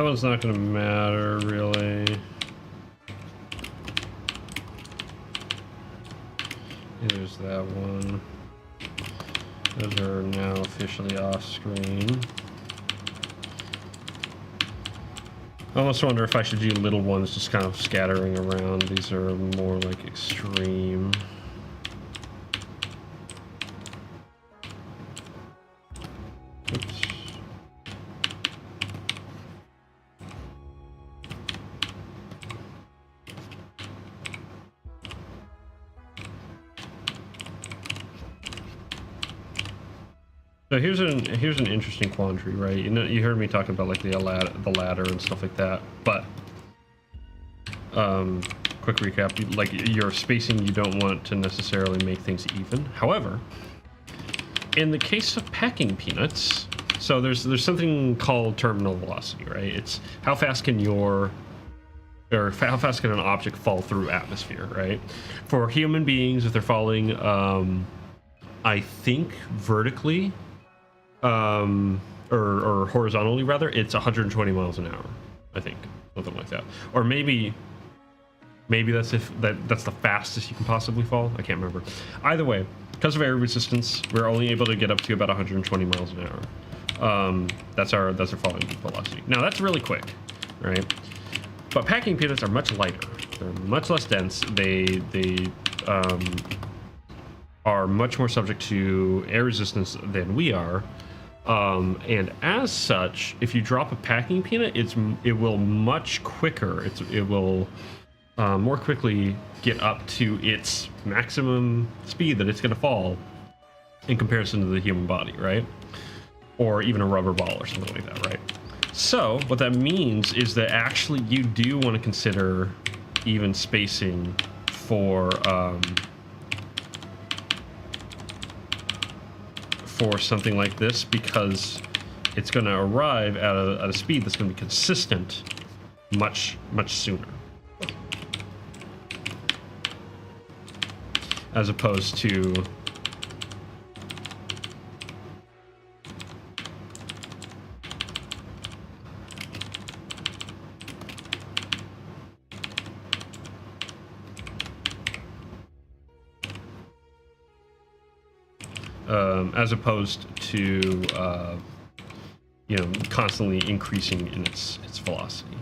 That one's not going to matter, really. Here's that one. Those are now officially off screen. I almost wonder if I should do little ones just kind of scattering around. These are more like extreme. Oops. So here's an interesting quandary, right? You know, you heard me talking about like the ladder and stuff like that, but quick recap: like your spacing, you don't want to necessarily make things even. However, in the case of packing peanuts, so there's something called terminal velocity, right? It's how fast can how fast can an object fall through atmosphere, right? For human beings, if they're falling, I think vertically. Or horizontally rather, it's 120 miles an hour, I think, something like that. Or maybe that's that's the fastest you can possibly fall. I can't remember. Either way, because of air resistance, we're only able to get up to about 120 miles an hour. That's our falling velocity. Now that's really quick, right? But packing peanuts are much lighter. They're much less dense. They are much more subject to air resistance than we are. And as such, if you drop a packing peanut, it will much quicker. It will more quickly get up to its maximum speed that it's going to fall in comparison to the human body, right? Or even a rubber ball or something like that, right? So what that means is that actually you do want to consider even spacing for something like this, because it's going to arrive at a speed that's going to be consistent much sooner, as opposed to you know, constantly increasing in its velocity.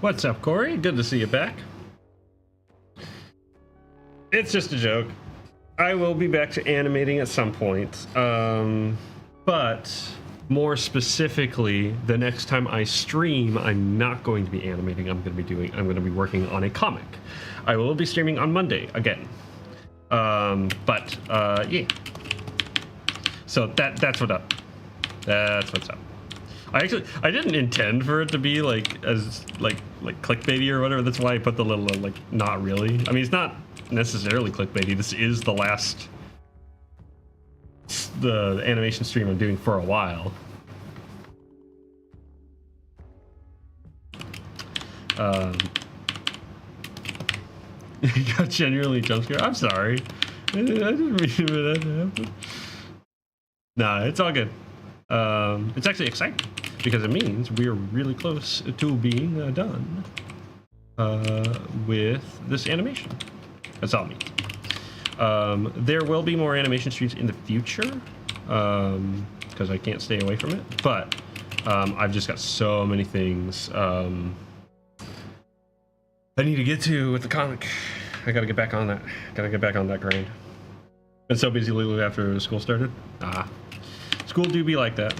What's up, Corey? Good to see you back. It's just a joke. I will be back to animating at some point. But more specifically, the next time I stream, I'm not going to be animating. I'm going to be working on a comic. I will be streaming on Monday again. Yeah. So that's what's up. That's what's up. I didn't intend for it to be like as like clickbaity or whatever. That's why I put the little like not really. I mean, it's not necessarily clickbaity. This is the animation stream I'm doing for a while. You got genuinely jump scared. I'm sorry. I didn't mean for that to happen. Nah, it's all good. It's actually exciting because it means we're really close to being done with this animation. That's all it means. There will be more animation streams in the future because I can't stay away from it, but I've just got so many things I need to get to with the comic. I gotta get back on that. Gotta get back on that grind. Been so busy lately after school started. School do be like that.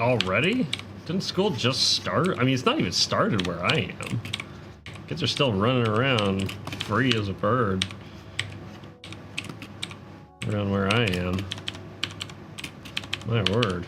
Already? Didn't school just start? I mean, it's not even started where I am. Kids are still running around free as a bird around where I am. My word.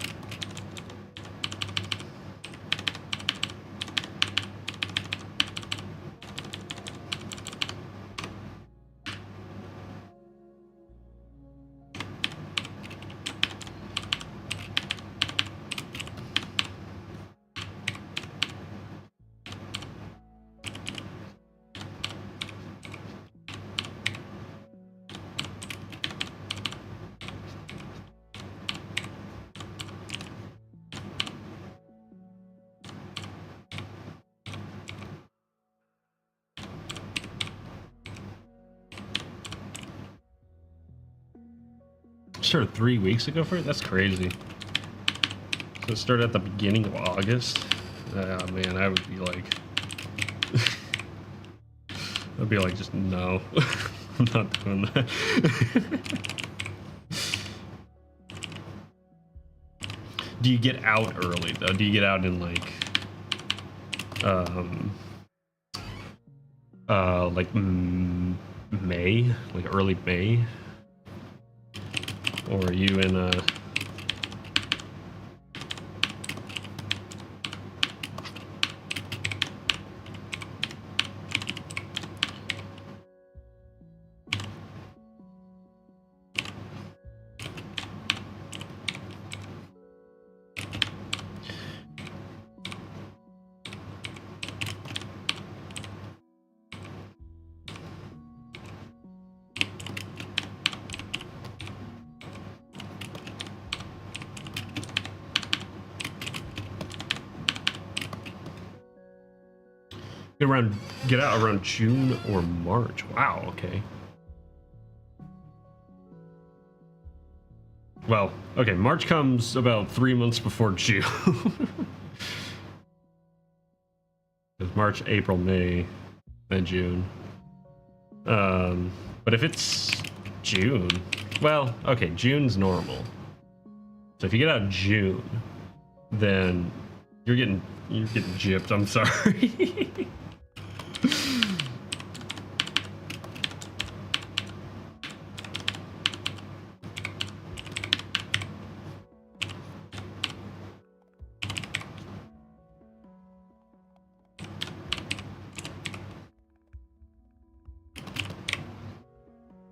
Started 3 weeks ago for it? That's crazy. So it started at the beginning of August. Oh man, I would be like, I'd be like, just no, I'm not doing that. Do you get out early though? Do you get out in like May, like early May? Or are you in a... Get out around June or March. Wow, okay. Well, okay, March comes about 3 months before June. It's March, April, May, and June. But if it's June, well, okay, June's normal. So if you get out June, then You're getting gypped. I'm sorry.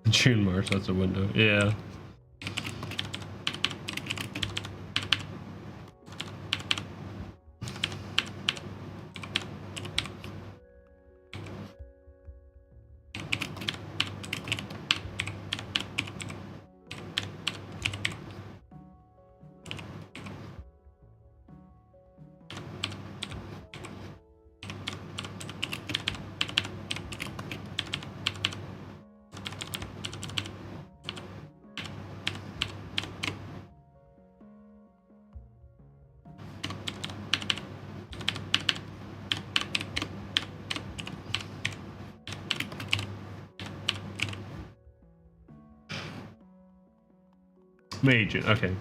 June, March, that's a window. Yeah. May, June, okay.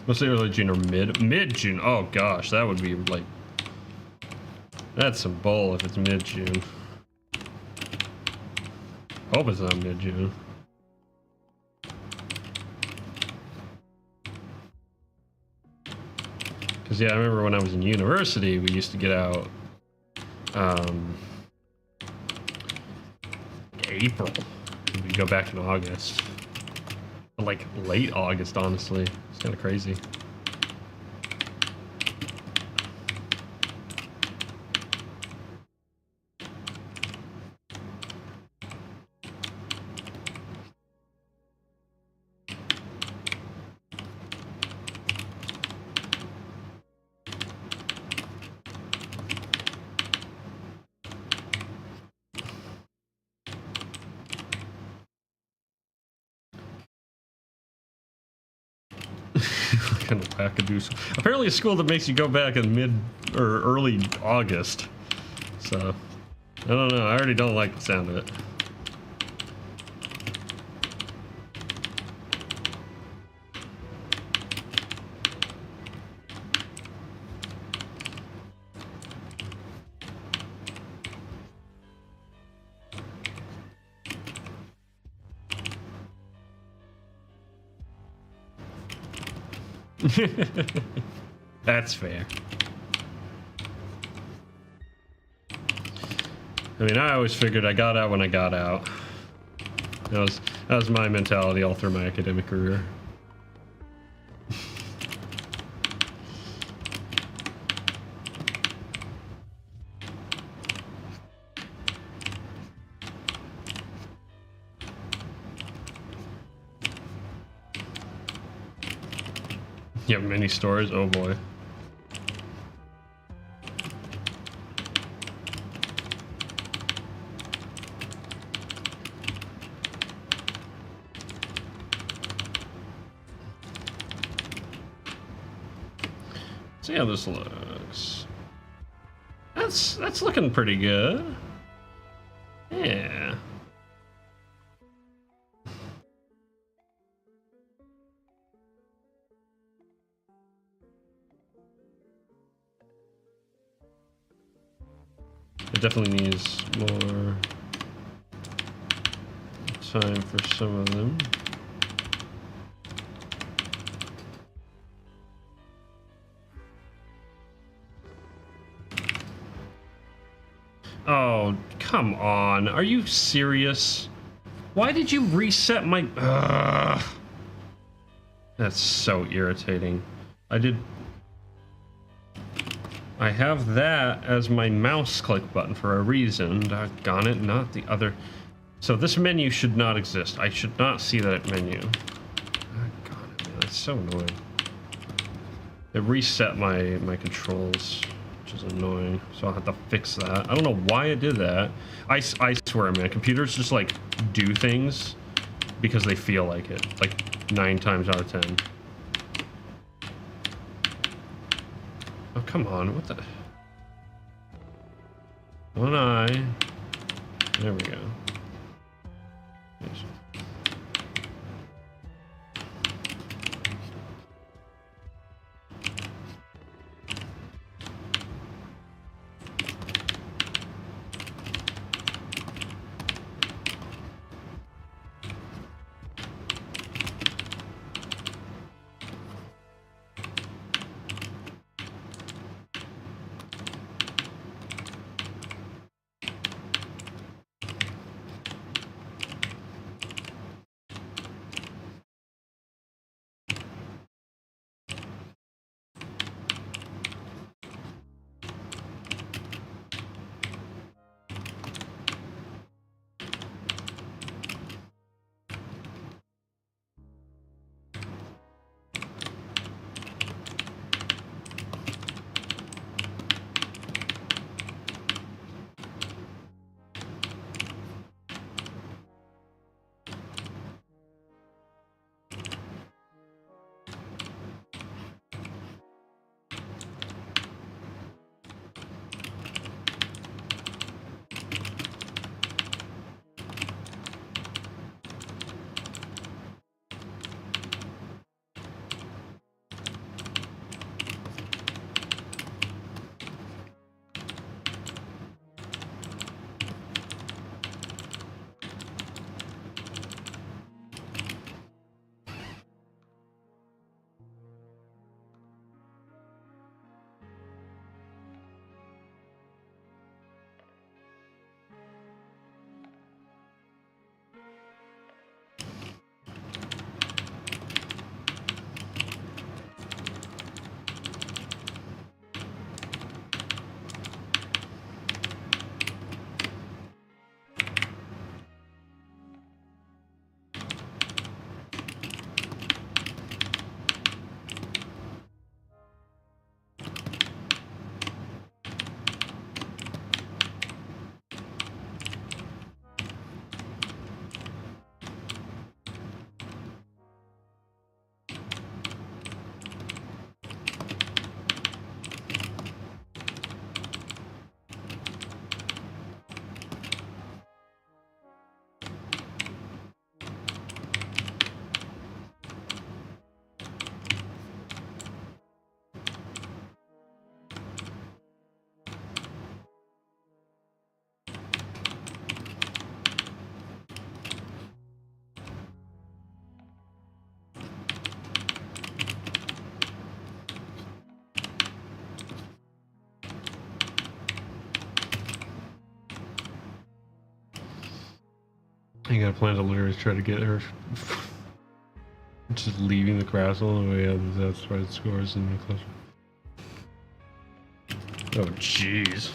Mostly early June or mid-June. Oh gosh, that would be like, that's some bull if it's mid-June. Hope it's not mid-June. Cause yeah, I remember when I was in university, we used to get out, April. We go back in August. Like late August, honestly. It's kind of crazy. Kind of wackadoodle. Apparently a school that makes you go back in mid or early August. So, I don't know. I already don't like the sound of it. That's fair. I mean, I always figured I got out when I got out. That was my mentality all through my academic career. You have mini stores? Oh boy. See how this looks. That's looking pretty good. Yeah. It definitely needs more time for some of them. Oh, come on. Are you serious? Why did you reset my... Ugh. That's so irritating. I have that as my mouse click button for a reason. Doggone it, not the other. So this menu should not exist. I should not see that menu. Doggone it, man. That's so annoying. It reset my controls, which is annoying. So I'll have to fix that. I don't know why it did that. I swear, man. Computers just like do things because they feel like it. Like 9 times out of 10. Oh, come on. What the? One eye. There we go. Yes. I gotta plan to literally try to get her just leaving the castle on the way out of the outside scores in the closer. Oh jeez.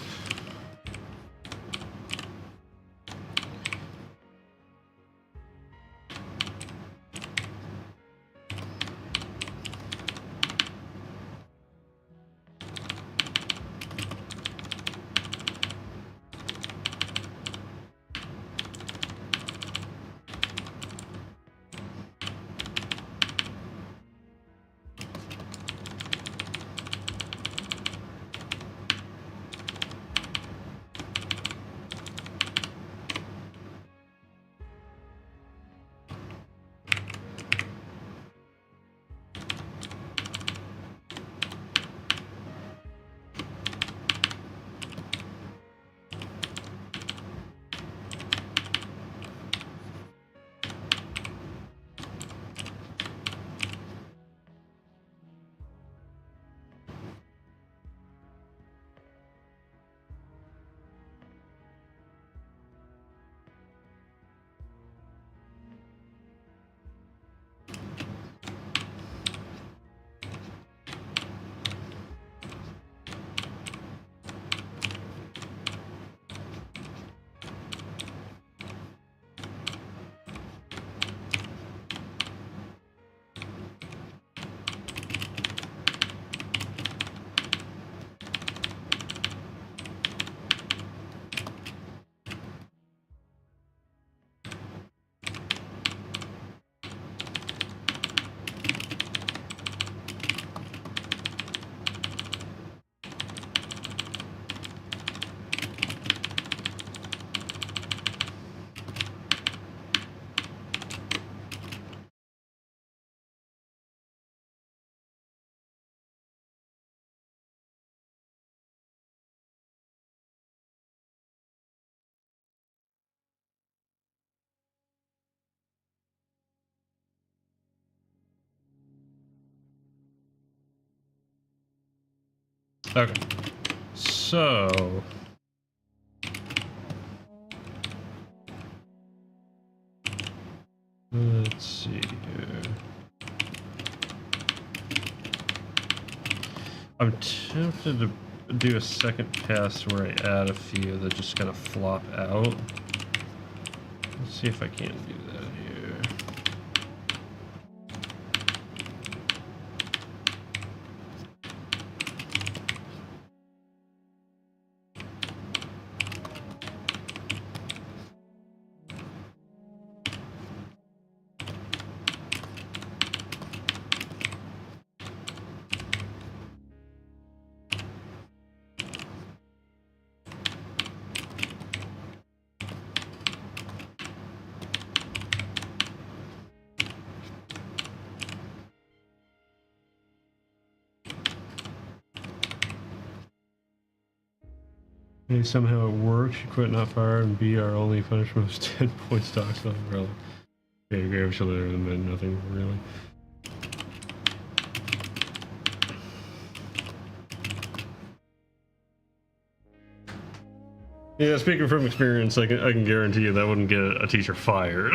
Okay. So let's see here. I'm tempted to do a second pass where I add a few that just kind of flop out. Let's see if I can do that here. A, somehow it works. You quit not fire, and B, our only punishment was 10 points to oxide umbrella. Okay, grave should have been nothing really. Yeah, speaking from experience, I can guarantee you that wouldn't get a teacher fired.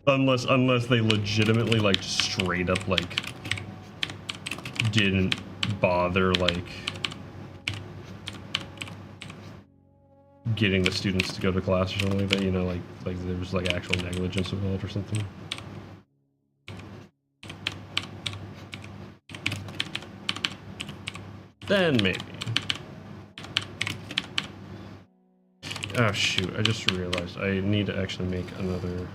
unless they legitimately like straight up like didn't bother like getting the students to go to class or something like that, you know, like there was like actual negligence involved or something. Then maybe. Oh shoot, I just realized I need to actually make another folder.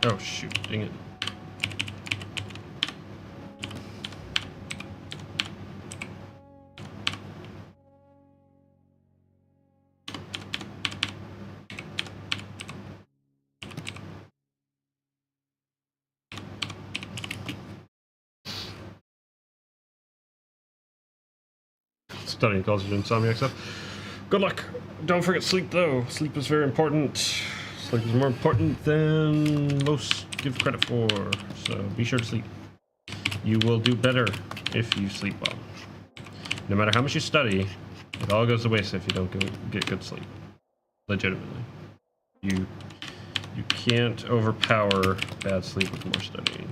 Oh shoot, dang it. Studying calls you insomniac stuff. Good luck. Don't forget sleep though. Sleep is very important. Sleep is more important than most give credit for. So be sure to sleep. You will do better if you sleep well. No matter how much you study, it all goes to waste if you don't get good sleep. Legitimately. You can't overpower bad sleep with more studying.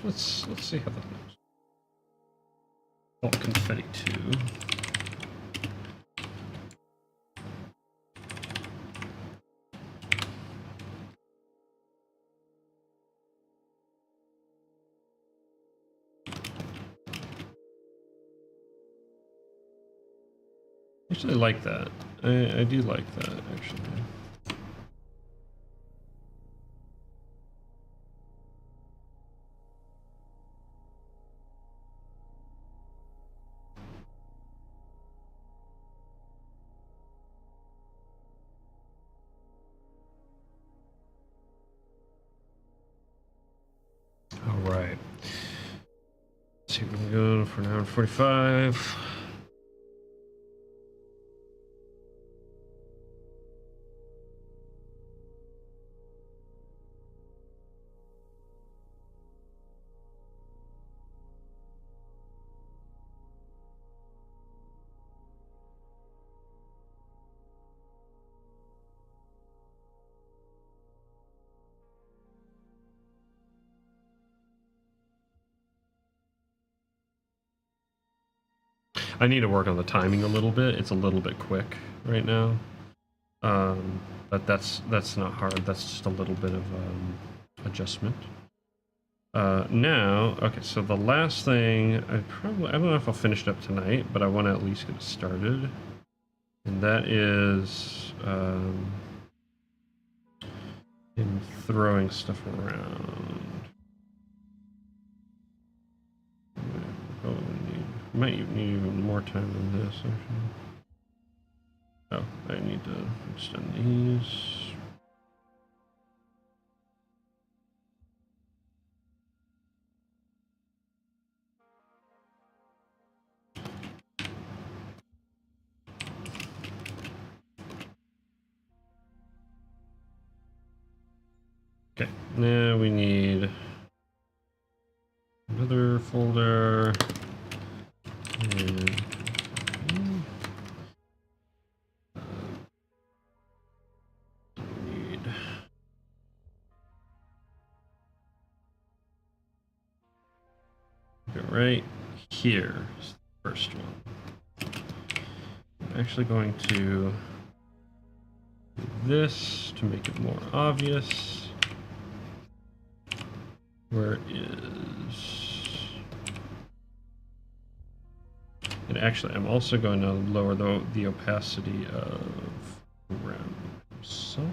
Let's see how that looks. Oh, confetti too. I actually like that. I do like that actually. All right. Let's see, we're going for an hour and 45. I need to work on the timing a little bit. It's a little bit quick right now. But that's not hard. That's just a little bit of adjustment. Now, okay, so the last thing, I don't know if I'll finish it up tonight, but I want to at least get it started. And that is him throwing stuff around. Might need even more time than this, actually. Oh, I need to extend these. Okay, now we need another folder. And need go right here is the first one. I'm actually going to do this to make it more obvious. Where is... And actually, I'm also going to lower the opacity of Rem himself.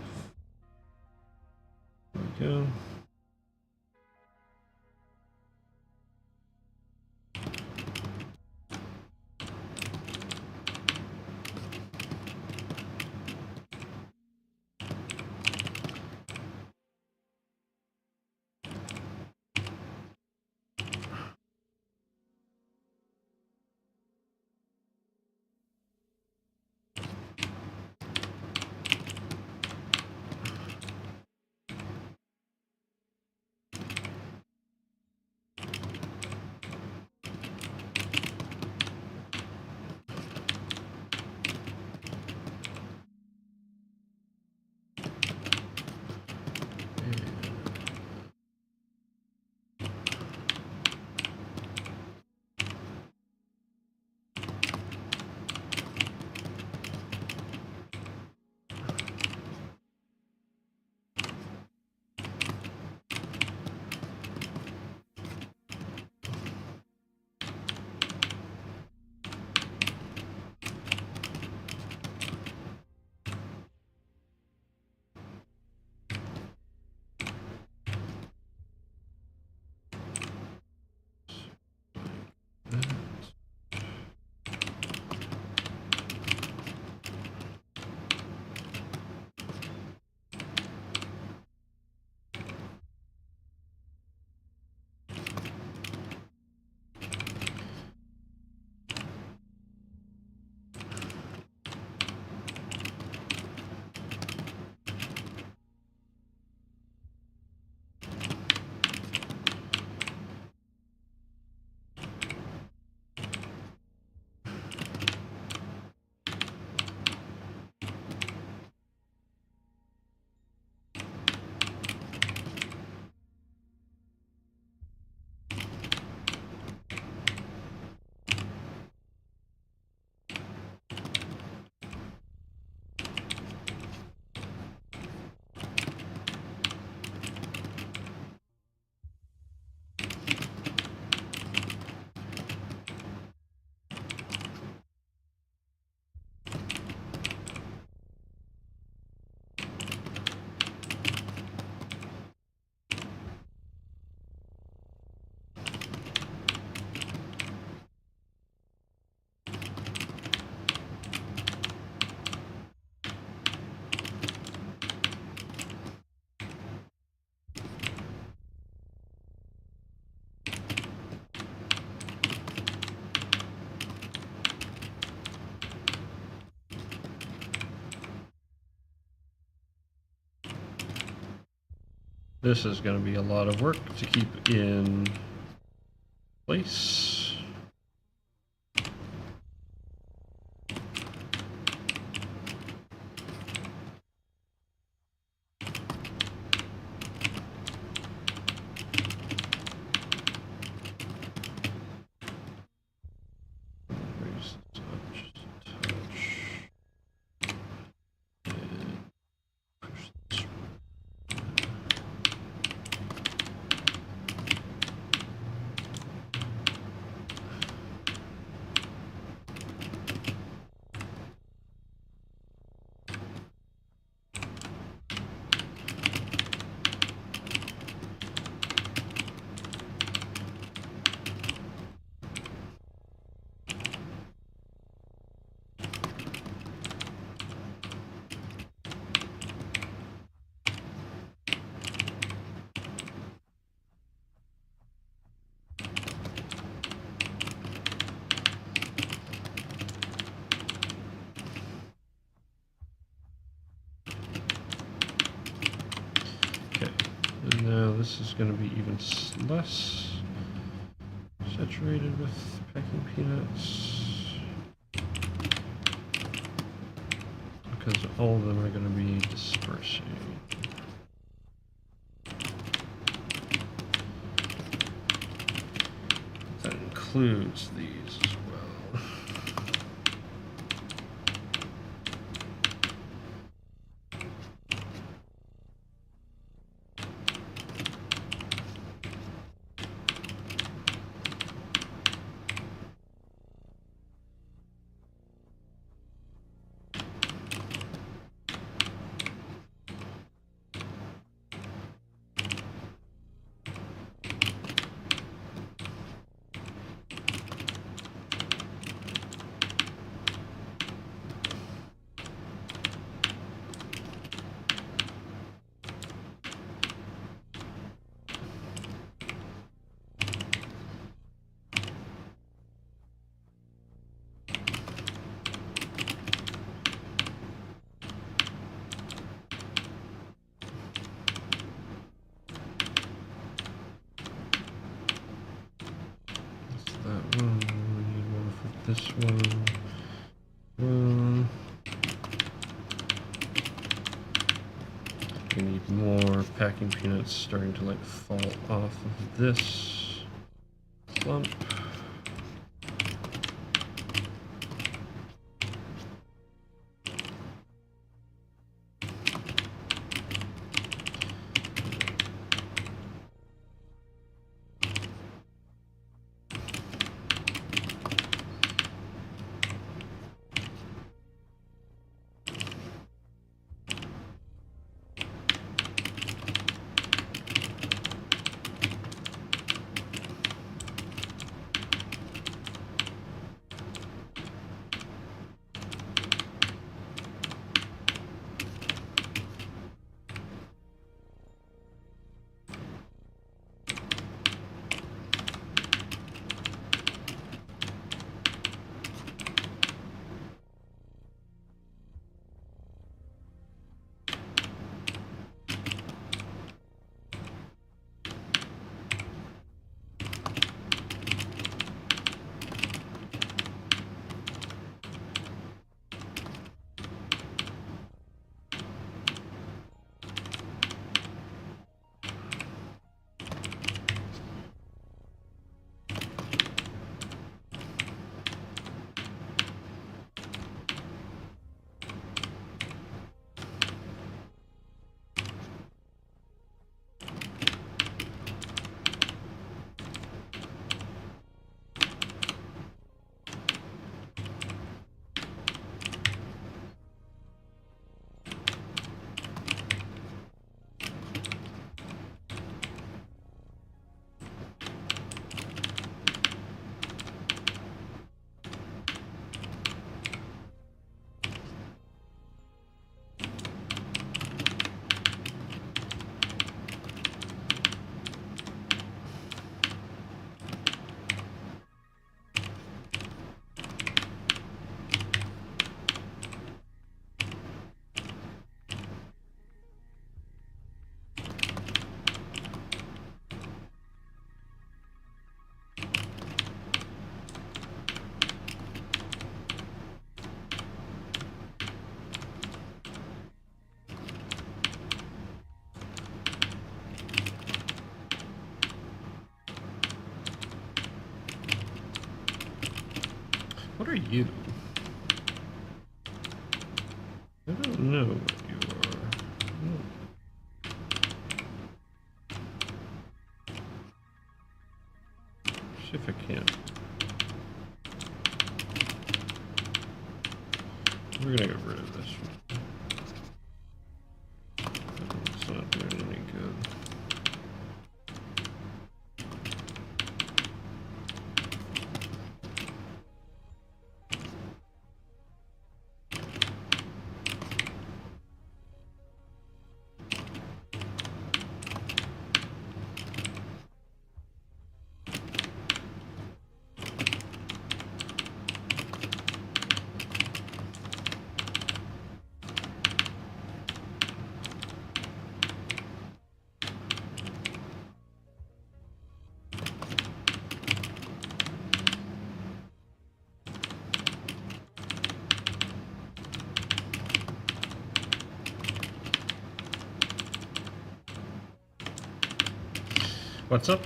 This is going to be a lot of work to keep in place. Now this is going to be even less saturated with packing peanuts because all of them are going to be dispersing. That includes these as well. That one, we need one for this one. We need more packing peanuts starting to like fall off of this clump. are you? I don't know what you are. See if I can. We're gonna get rid of this one. It's not doing any good. What's up?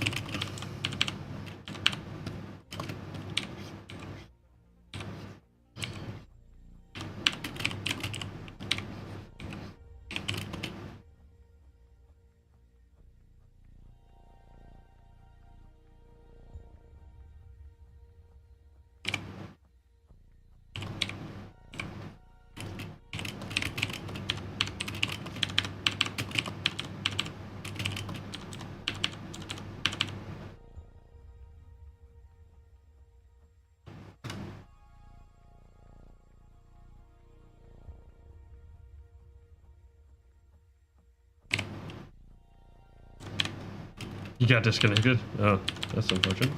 You got disconnected? Oh, that's unfortunate.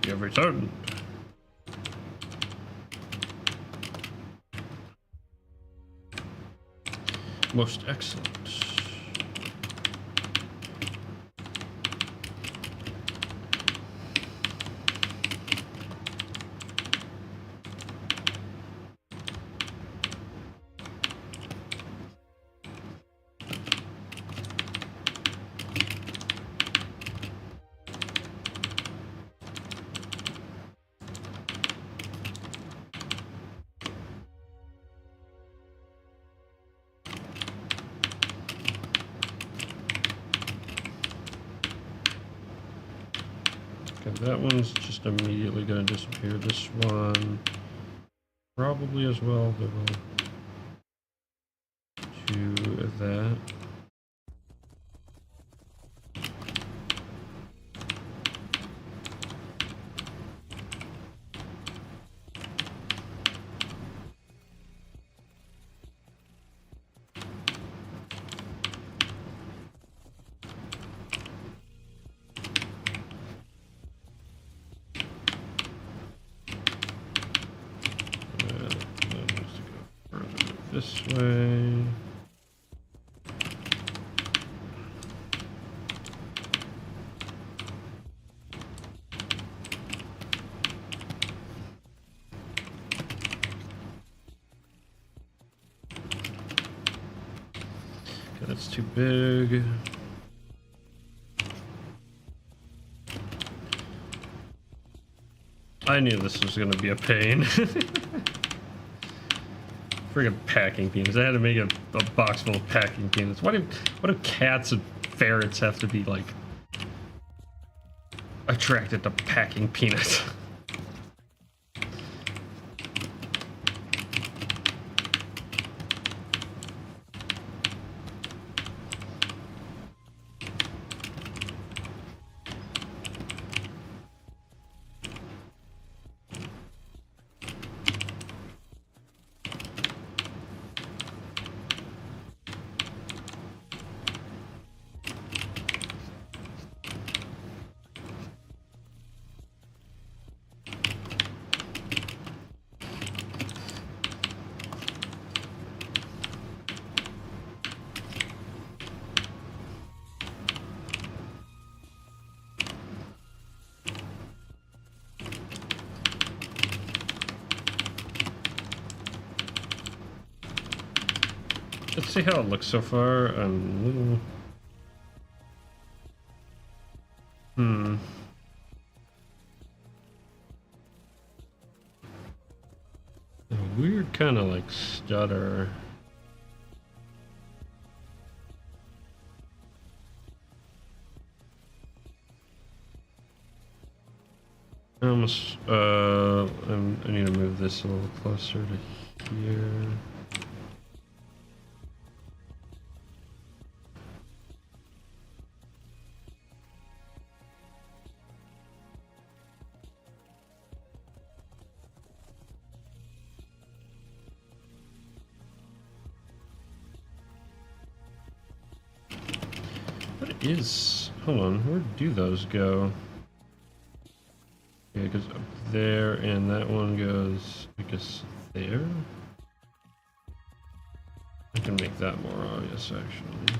You have returned. Most excellent. That one's just immediately going to disappear. This one probably as well. But we'll do that. This way. Okay, that's too big. I knew this was going to be a pain. Friggin' packing peanuts. I had to make a box full of packing peanuts. What do cats and ferrets have to be like attracted to packing peanuts? Let's see how it looks so far. A weird kind of like stutter. I almost, I need to move this a little closer to here. What is, hold on, where do those go? Yeah, it goes up there, and that one goes, I guess, there? I can make that more obvious, actually.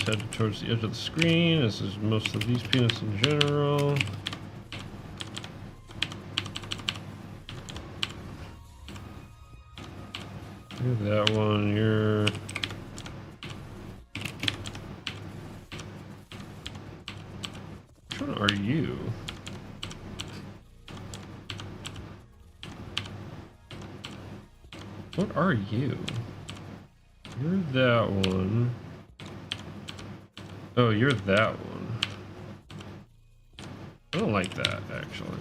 Headed towards the edge of the screen, as is most of these peanuts in general. You're that one, you're... Which one are you? What are you? You're that one. Oh, you're that one. I don't like that, actually.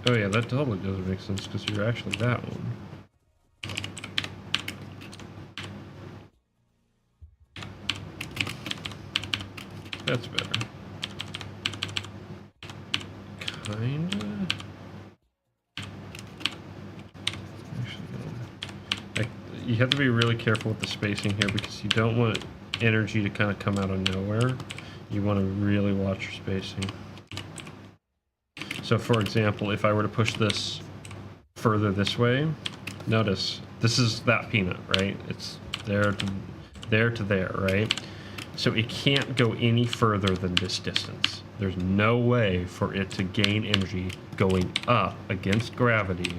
Oh yeah, that totally doesn't make sense because you're actually that one. That's better. Kinda. You have to be really careful with the spacing here because you don't want energy to kind of come out of nowhere. You want to really watch your spacing. So for example, if I were to push this further this way, notice this is that peanut, right? It's there to there, right? So it can't go any further than this distance. There's no way for it to gain energy going up against gravity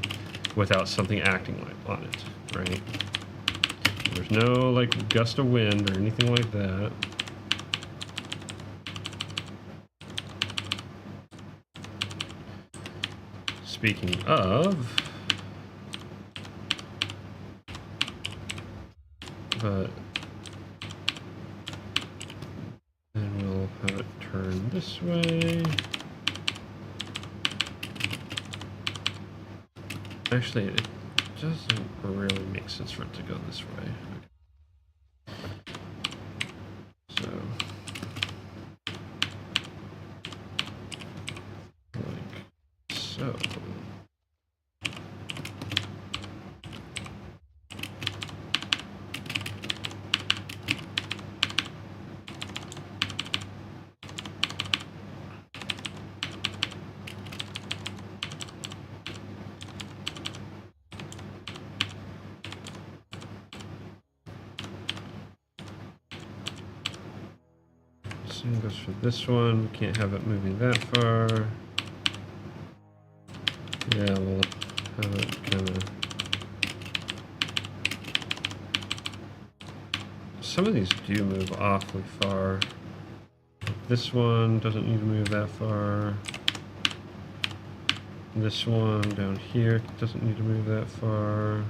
without something acting on it, right? There's no like gust of wind or anything like that. Speaking of, but then we'll have it turn this way. Actually, it doesn't really make sense for it to go this way. Okay. So, like so. Same goes for this one. Can't have it moving that far. Yeah, we'll have it kind of... Some of these do move awfully far. This one doesn't need to move that far. This one down here doesn't need to move that far.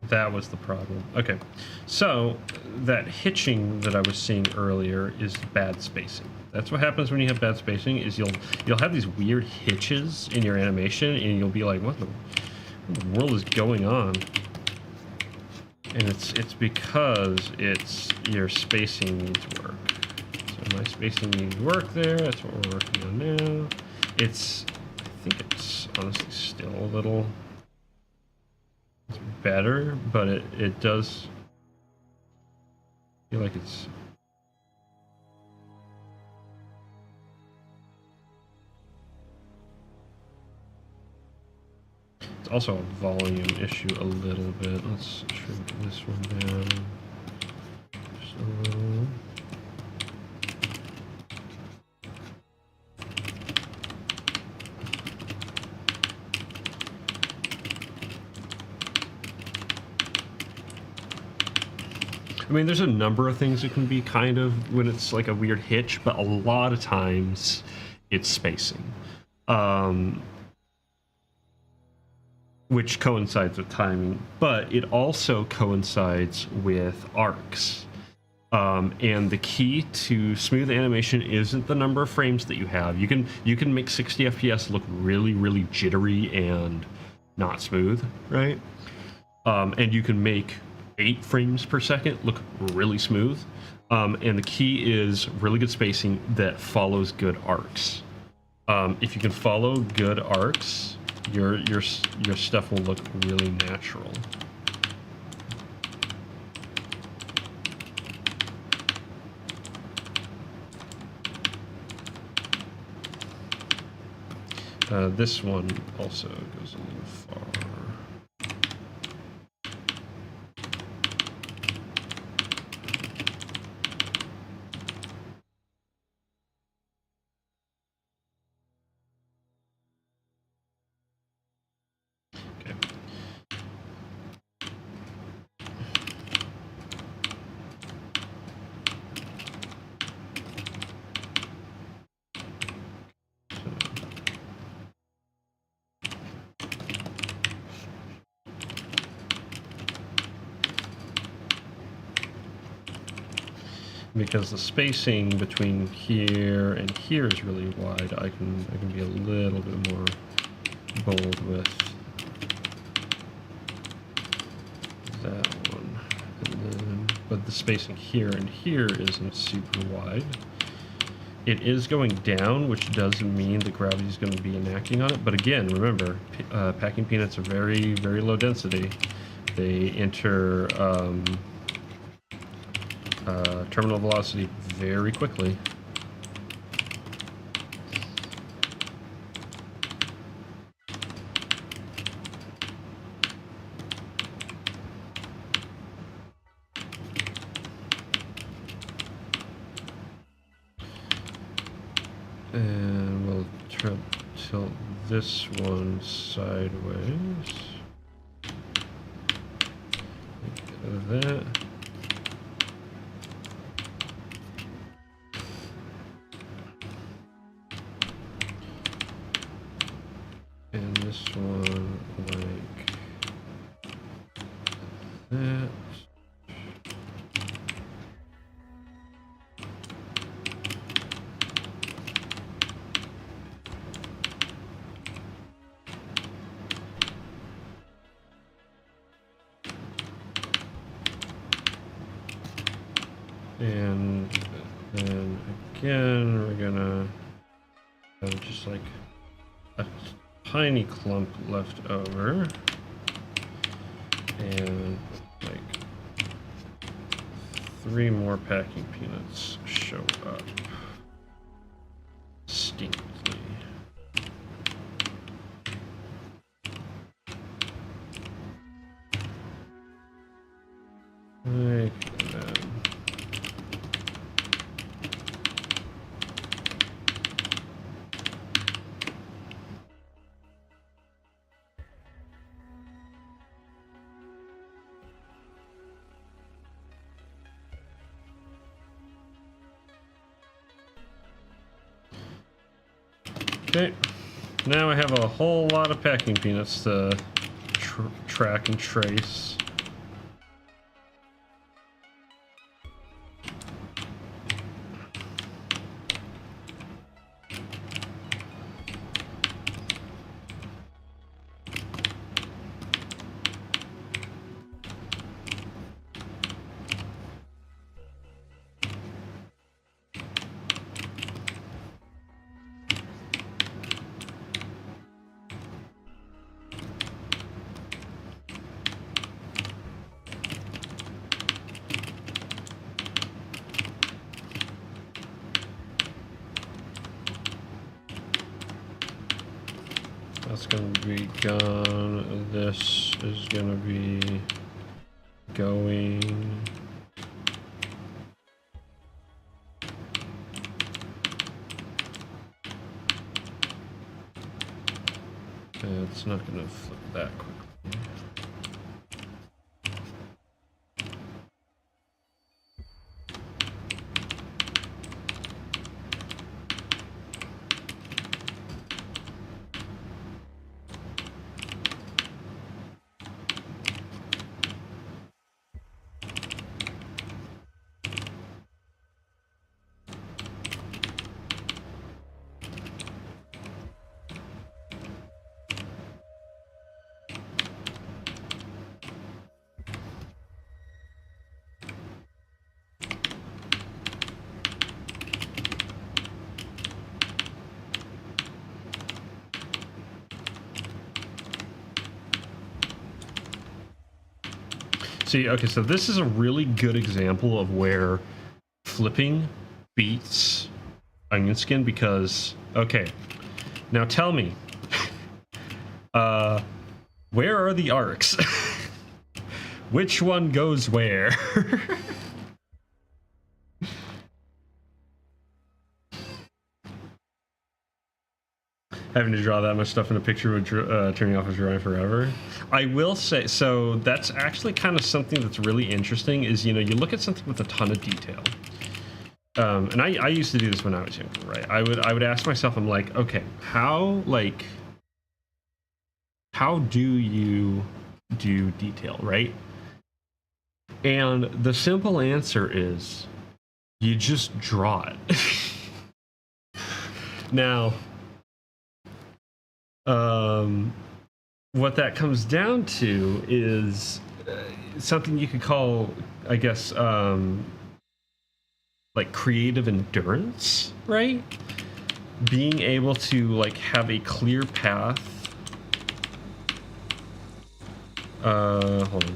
That was the problem. Okay, so that hitching that I was seeing earlier is bad spacing. That's what happens when you have bad spacing. Is you'll have these weird hitches in your animation, and you'll be like, what the world is going on? And it's because your spacing needs work. So My spacing needs work there. That's what we're working on now. I think it's honestly still a little better, but it does feel like it's also a volume issue a little bit. Let's shrink this one down just a little. I mean, there's a number of things that can be kind of when it's like a weird hitch, but a lot of times it's spacing, which coincides with timing, but it also coincides with arcs. And the key to smooth animation isn't the number of frames that you have. You can make 60 FPS look really, really jittery and not smooth, right? And you can make 8 frames per second look really smooth. And the key is really good spacing that follows good arcs. If you can follow good arcs, your stuff will look really natural. This one also goes a little far. Because the spacing between here and here is really wide, I can be a little bit more bold with that one. And then, but the spacing here and here isn't super wide. It is going down, which does mean the gravity is going to be enacting on it. But again, remember, packing peanuts are very, very low density. They enter terminal velocity very quickly. And we'll tilt this one sideways. Like that. And this one like that. And then again, we're gonna have just like a tiny clump left over, and like 3 more packing peanuts show up distinctly. Like that. Okay, now I have a whole lot of packing peanuts to track and trace. That's gonna be gone. This is gonna be going. It's not gonna flip that quickly. See, okay, so this is a really good example of where flipping beats onion skin because, okay, now tell me, where are the arcs? Which one goes where? Having to draw that much stuff in a picture would turn you off as drawing forever. I will say, so that's actually kind of something that's really interesting is, you know, you look at something with a ton of detail. And I used to do this when I was younger, right? I would ask myself, I'm like, okay, how do you do detail, right? And the simple answer is you just draw it. Now, what that comes down to is something you could call, I guess, like creative endurance, right? Being able to like have a clear path. Hold on.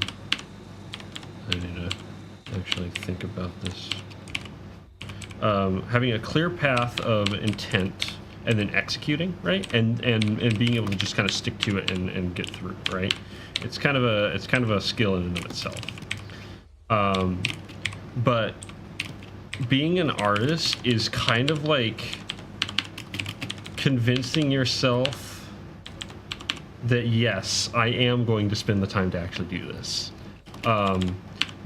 I need to actually think about this. Having a clear path of intent and then executing, right? And being able to just kind of stick to it and get through, right? It's kind of a skill in and of itself. But being an artist is kind of like convincing yourself that yes, I am going to spend the time to actually do this.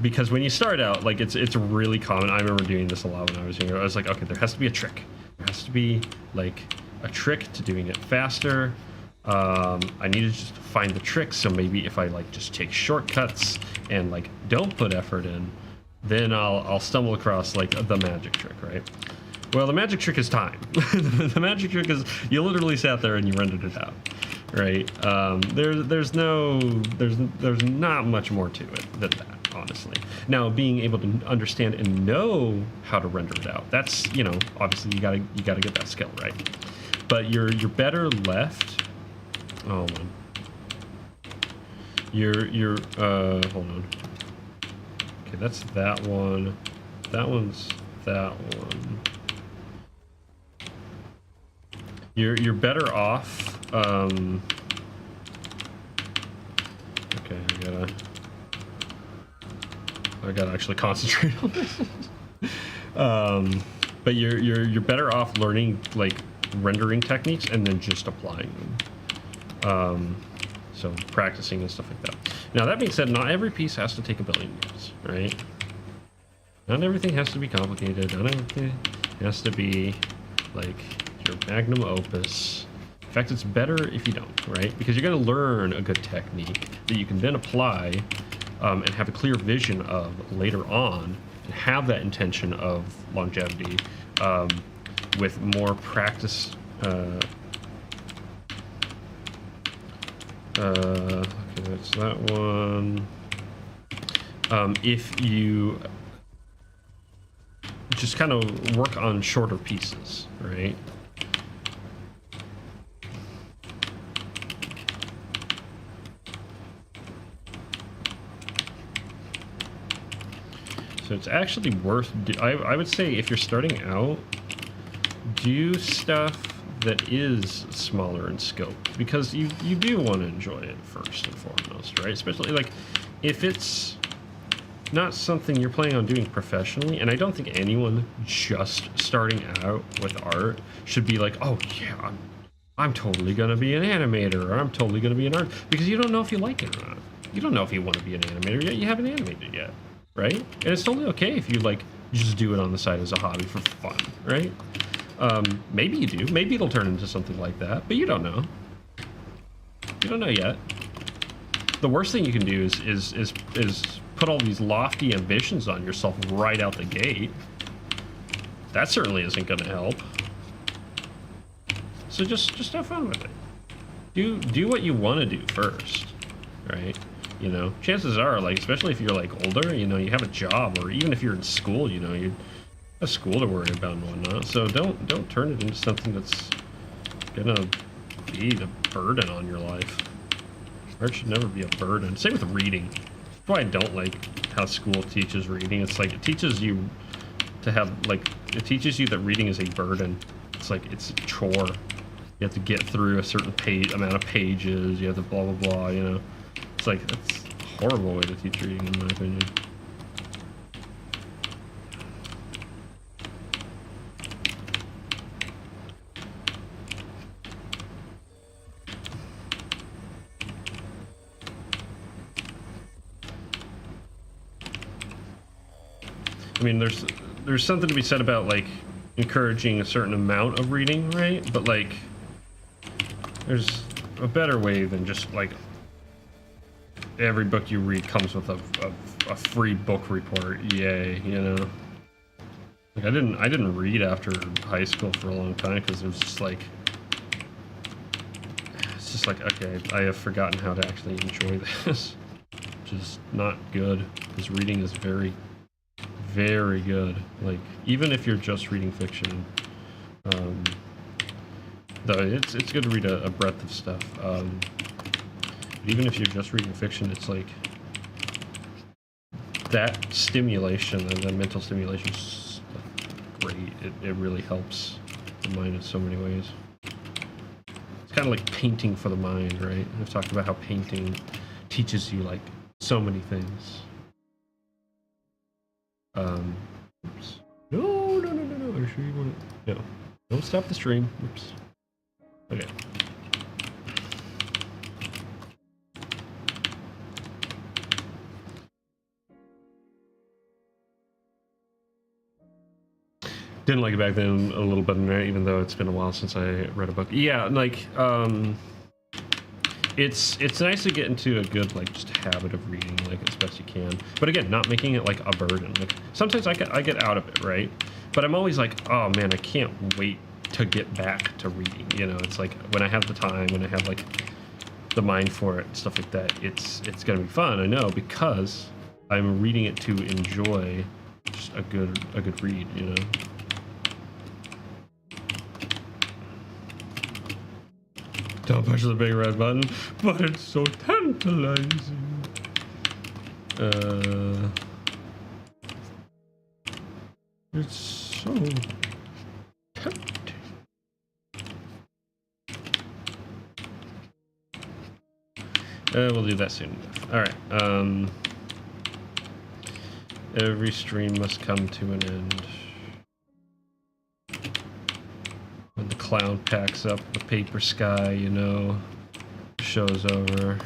Because when you start out, like it's really common. I remember doing this a lot when I was younger. I was like, okay, there has to be a trick. There has to be like a trick to doing it faster. I need to just find the trick. So maybe if I like just take shortcuts and like don't put effort in, then I'll stumble across like the magic trick, right? Well, the magic trick is time. The magic trick is you literally sat there and you rendered it out, right? There's not much more to it than that, honestly. Now, being able to understand and know how to render it out, that's, you know, obviously you gotta get that skill, right? But you're better left. Oh man. You're hold on. Okay, that's that one. That one's that one. You're better off. Okay, I gotta actually concentrate on this. But you're better off learning like rendering techniques and then just applying them. So practicing and stuff like that. Now that being said, not every piece has to take a billion years, right? Not everything has to be complicated. Not everything has to be like your magnum opus. In fact, it's better if you don't, right? Because you're going to learn a good technique that you can then apply and have a clear vision of later on, and have that intention of longevity with more practice. Okay, that's that one. If you just kind of work on shorter pieces, right? So it's actually worth, I would say if you're starting out, do stuff that is smaller in scope, because you do want to enjoy it first and foremost, right? Especially like if it's not something you're planning on doing professionally. And I don't think anyone just starting out with art should be like, oh yeah, I'm totally gonna be an animator, or I'm totally gonna be an artist, because you don't know if you like it or not. You don't know if you want to be an animator yet. You haven't animated yet, right? And it's totally okay if you like just do it on the side as a hobby for fun, right? Maybe you do. Maybe it'll turn into something like that, but you don't know. You don't know yet. The worst thing you can do is put all these lofty ambitions on yourself right out the gate. That certainly isn't going to help. So just have fun with it. Do what you want to do first, right? You know, chances are, like, especially if you're like older, you know, you have a job, or even if you're in school, you know, you have school to worry about and whatnot. So don't turn it into something that's gonna be the burden on your life. Art should never be a burden. Same with reading. That's why I don't like how school teaches reading. It's like it teaches you to have, like, it teaches you that reading is a burden. It's like it's a chore. You have to get through a certain amount of pages. You have to blah blah blah. You know, it's like that's a horrible way to teach reading, in my opinion. I mean, there's something to be said about like encouraging a certain amount of reading, right? But like, there's a better way than just like every book you read comes with a free book report. Yay, you know. Like I didn't read after high school for a long time because it was just like, it's just like, okay, I have forgotten how to actually enjoy this, which is not good, because reading is very good. Like, even if you're just reading fiction, though it's good to read a breadth of stuff. Even if you're just reading fiction, it's like that stimulation and the mental stimulation is great. It really helps the mind in so many ways. It's kind of like painting for the mind, right? I've talked about how painting teaches you like so many things. Oops. No. Are you sure you want it? No. Don't stop the stream. Oops. Okay. Didn't like it back then a little better now, even though it's been a while since I read a book. Yeah, like, it's nice to get into a good, like, just habit of reading, like, as best you can. But again, not making it like a burden. Like, sometimes I get out of it, right? But I'm always like, oh man, I can't wait to get back to reading. You know, it's like when I have the time, when I have like the mind for it, and stuff like that, it's gonna be fun. I know, because I'm reading it to enjoy just a good read. You know. Don't push the big red button, but it's so tantalizing. It's so tempting. We'll do that soon. All right. Every stream must come to an end. When the clown packs up the paper sky, you know, show's over.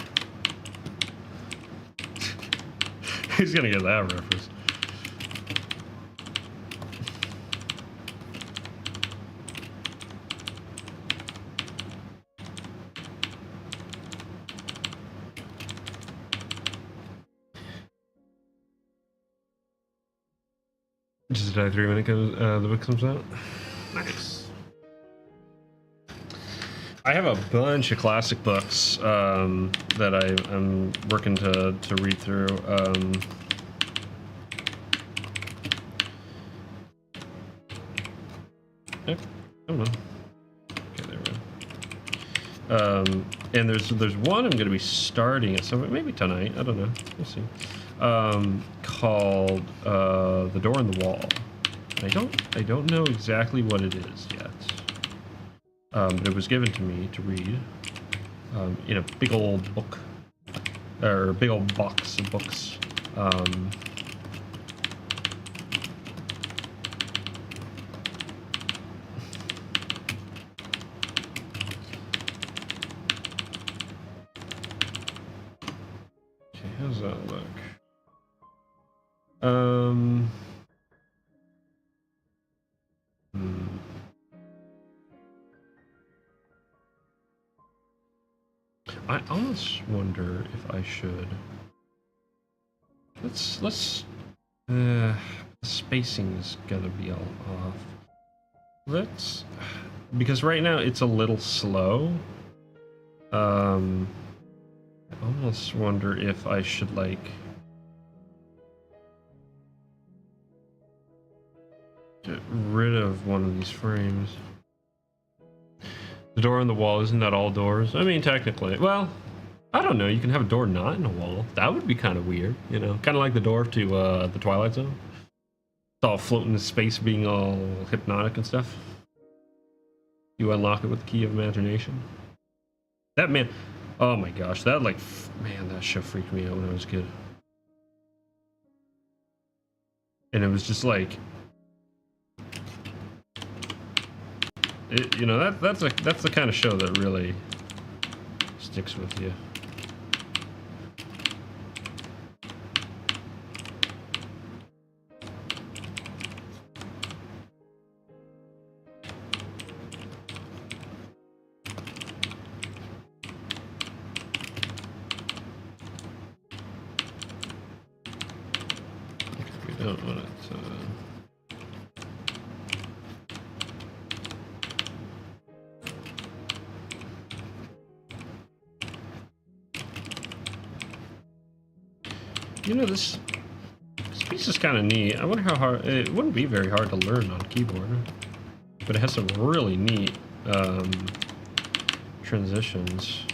He's gonna get that reference. Just die 3 minutes the book comes out. Nice. I have a bunch of classic books that I'm working to read through. Come on. Okay, there we go. And there's one I'm going to be starting at some point, maybe tonight. I don't know. We'll see. Called The Door in the Wall. I don't know exactly what it is yet. But it was given to me to read in a big old book, or a big old box of books. Okay, how's that look? I almost wonder if I should. Let's. The spacing is gonna be all off. Let's, because right now it's a little slow. I almost wonder if I should like. Get rid of one of these frames. The door on the wall, isn't that all doors? I mean, technically. Well, I don't know. You can have a door not in a wall. That would be kind of weird, you know? Kind of like the door to the Twilight Zone. It's all floating in space, being all hypnotic and stuff. You unlock it with the key of imagination. That man... Oh my gosh, that like... Man, that show freaked me out when I was a kid. And it was just like... you know, that's the kind of show that really sticks with you. We don't want it to... You know, this piece is kind of neat. I wonder how hard... It wouldn't be very hard to learn on keyboard. But it has some really neat transitions.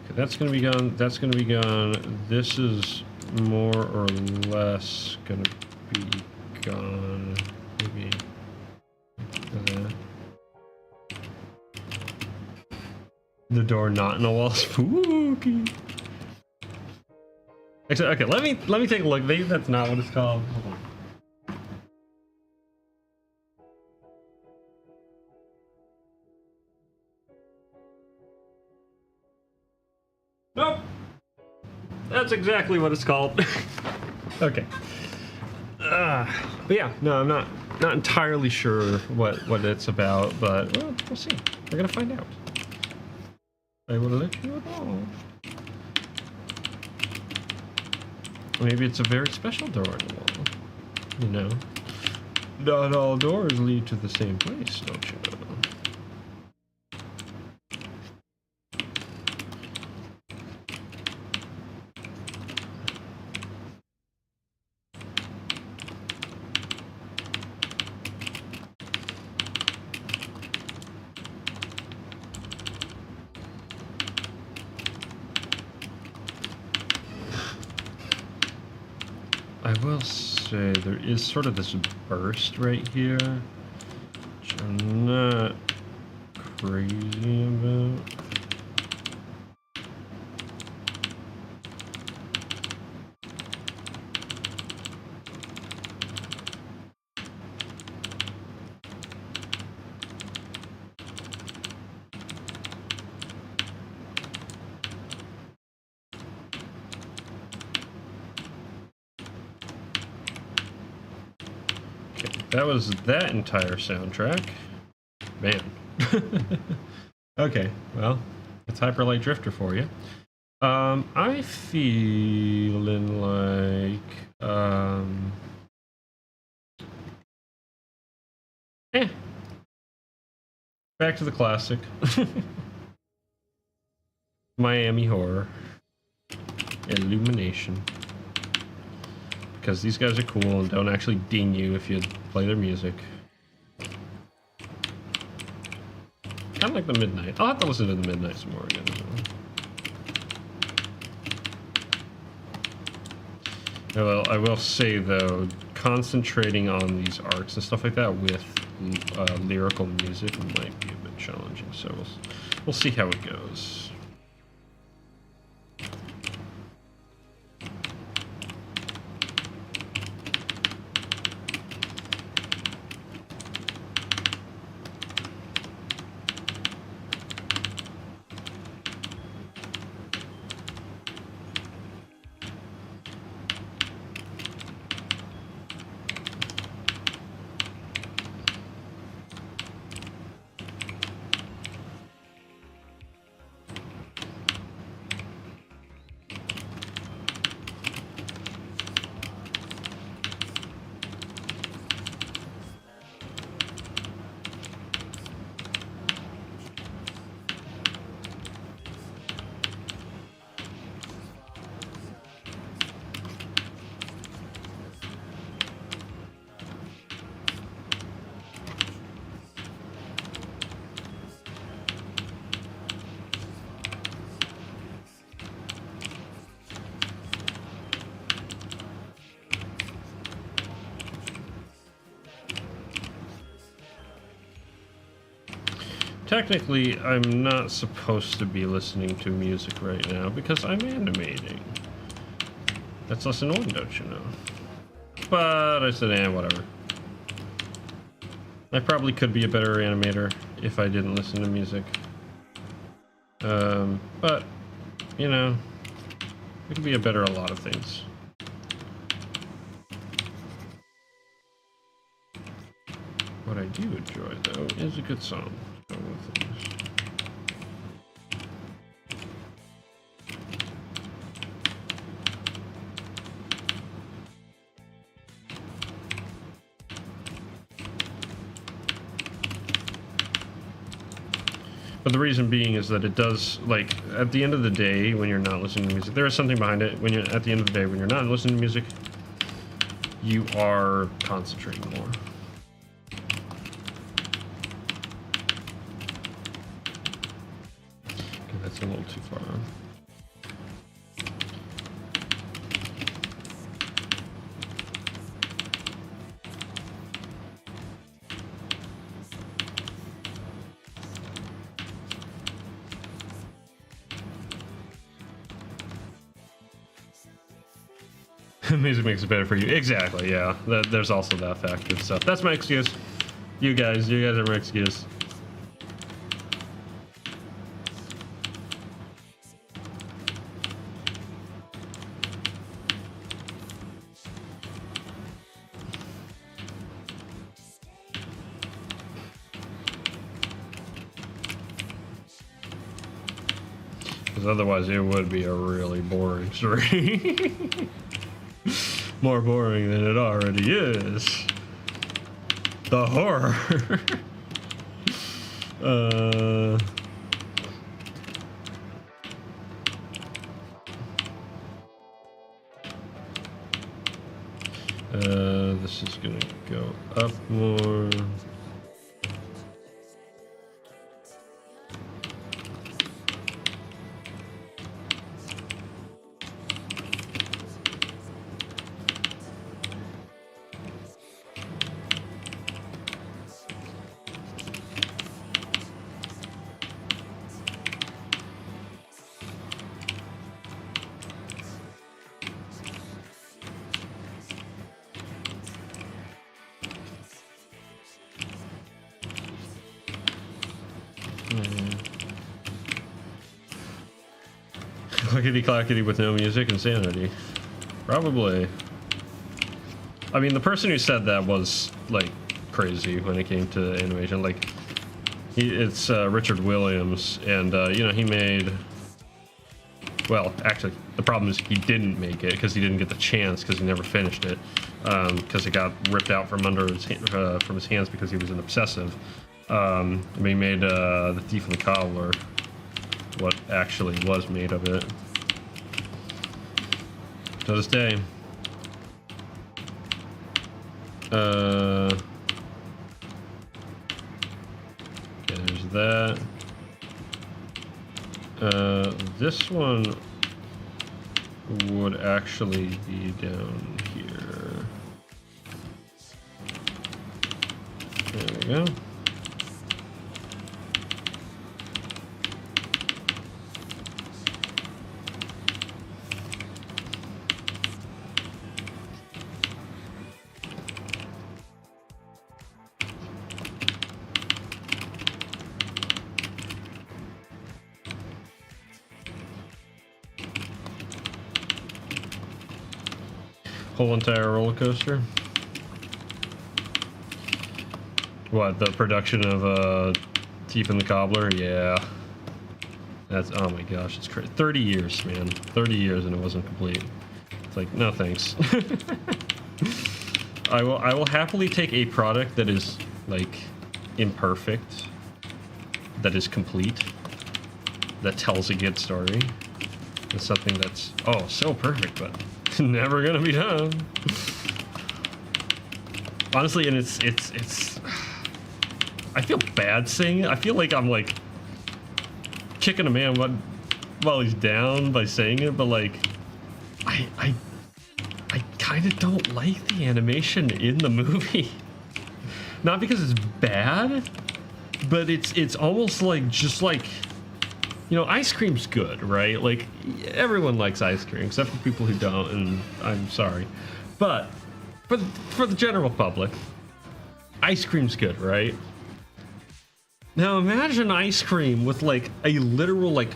Okay, that's going to be gone. That's going to be gone. This is more or less going to be gone. Maybe... The door not in a wall. Spooky. Actually, okay, let me take a look. Maybe that's not what it's called. Hold on. Nope. That's exactly what it's called. Okay. But yeah, no, I'm not entirely sure what it's about, but well, we'll see. We're gonna find out. I will let you know. Maybe it's a very special door in the wall. You know, not all doors lead to the same place, don't you know? I will say there is sort of this burst right here, which I'm not crazy about. That was that entire soundtrack. Man. Okay, well, it's Hyperlight Drifter for you. I feeling like back to the classic. Miami Horror. Illumination. Because these guys are cool and don't actually ding you if you play their music. Kind of like the Midnight. I'll have to listen to the Midnight some more again. Well, I will say though, concentrating on these arcs and stuff like that with lyrical music might be a bit challenging. So we'll see how it goes. Technically, I'm not supposed to be listening to music right now because I'm animating. That's less annoying, don't you know? But I said, whatever. I probably could be a better animator if I didn't listen to music. But, you know, we could be a better at a lot of things. What I do enjoy, though, is a good song. But the reason being is that it does, like, at the end of the day, when you're not listening to music, there is something behind it. When you're at the end of the day, when you're not listening to music, you are concentrating more. Okay, that's a little too far. Music makes it better for you. Exactly, yeah. There's also that factor. So that's my excuse. You guys are my excuse. Because otherwise it would be a really boring story. More boring than it already is. The horror. This is gonna go up more. Clickety clackety with no music, insanity. Probably. I mean, the person who said that was like crazy when it came to animation. Like, it's Richard Williams, and you know, he made. Well, actually, the problem is he didn't make it because he didn't get the chance because he never finished it because it got ripped out from under his from his hands because he was an obsessive. He made The Thief and the Cobbler, what actually was made of it. To this day. Okay, there's that. This one would actually be down here. There we go. Whole entire roller coaster. What, the production of Thief and the Cobbler? Yeah. That's, oh my gosh, it's crazy. 30 years, man. 30 years and it wasn't complete. It's like, no thanks. I will happily take a product that is like imperfect, that is complete, that tells a good story. It's something that's, oh, so perfect, but never gonna be done. Honestly, and it's I feel bad saying it. I feel like I'm like kicking a man while he's down by saying it, but like I kind of don't like the animation in the movie. Not because it's bad, but it's almost like just like, you know, ice cream's good, right? Like, everyone likes ice cream, except for people who don't, and I'm sorry. But for the general public, ice cream's good, right? Now imagine ice cream with like a literal like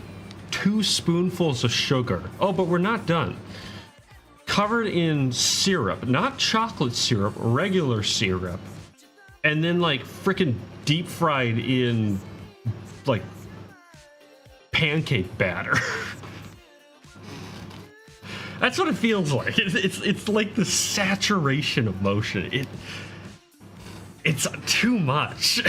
2 spoonfuls of sugar. Oh, but we're not done. Covered in syrup, not chocolate syrup, regular syrup. And then like freaking deep fried in like pancake batter. That's what it feels like. It's like the saturation of motion. It's too much.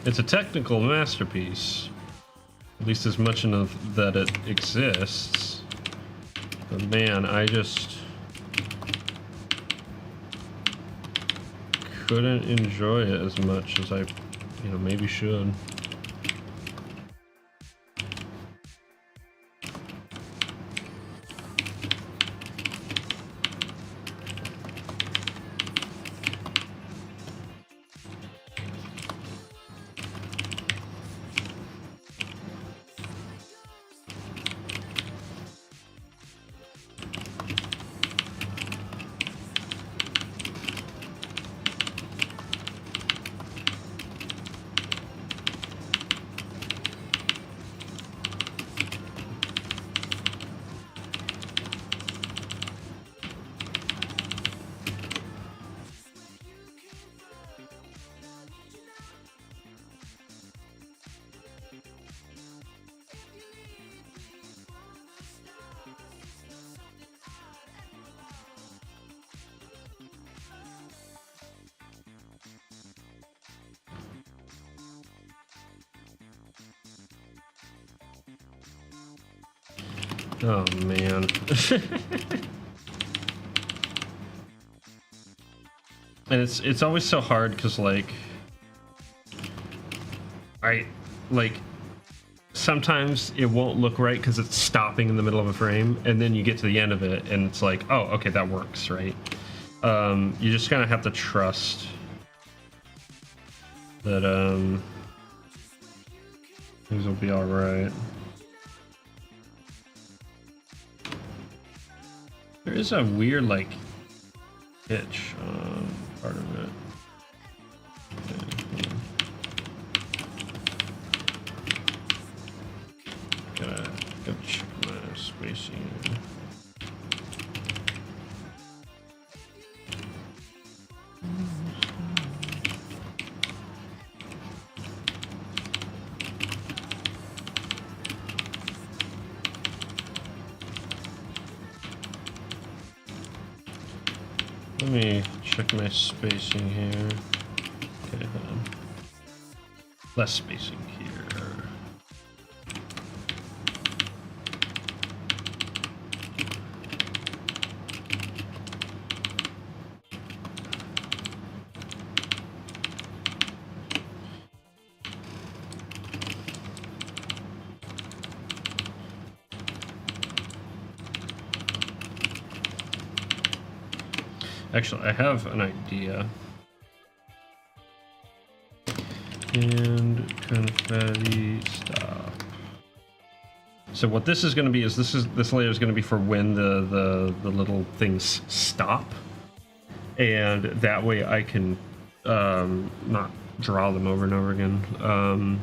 It's a technical masterpiece, at least as much enough that it exists. But man, I just couldn't enjoy it as much as I, maybe should. Oh man. And it's always so hard because like sometimes it won't look right because it's stopping in the middle of a frame, and then you get to the end of it and it's like, oh, okay, that works, right? You just kind of have to trust that things will be all right. There is a weird like pitch on part of it. Okay, gotta check my spacing. Let me check my spacing here. Okay, hold on. Less spacing here. Actually, I have an idea. And confetti stop. So what this is going to be is this layer is going to be for when the little things stop, and that way I can not draw them over and over again.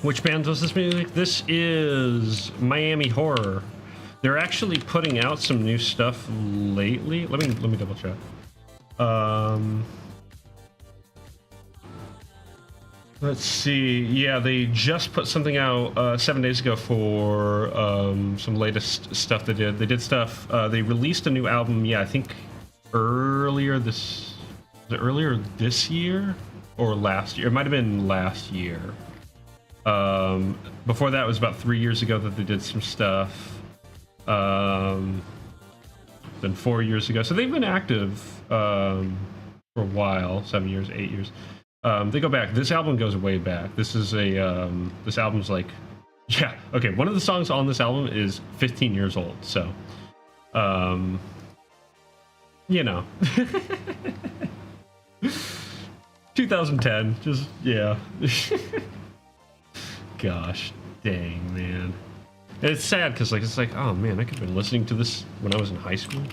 Which band does this music? This is Miami Horror. They're actually putting out some new stuff lately. Let me double check. Let's see. Yeah, they just put something out 7 days ago for some latest stuff they did. They did stuff. They released a new album. Yeah, I think earlier this year or last year. It might have been last year. Before that, it was about 3 years ago that they did some stuff. Then 4 years ago. So they've been active for a while, 7 years, 8 years. They go back. This album goes way back. This is a this album's like, yeah, okay. One of the songs on this album is 15 years old. So, you know, 2010. Just yeah. Gosh, dang, man. And it's sad because it's like, oh man, I could have been listening to this when I was in high school.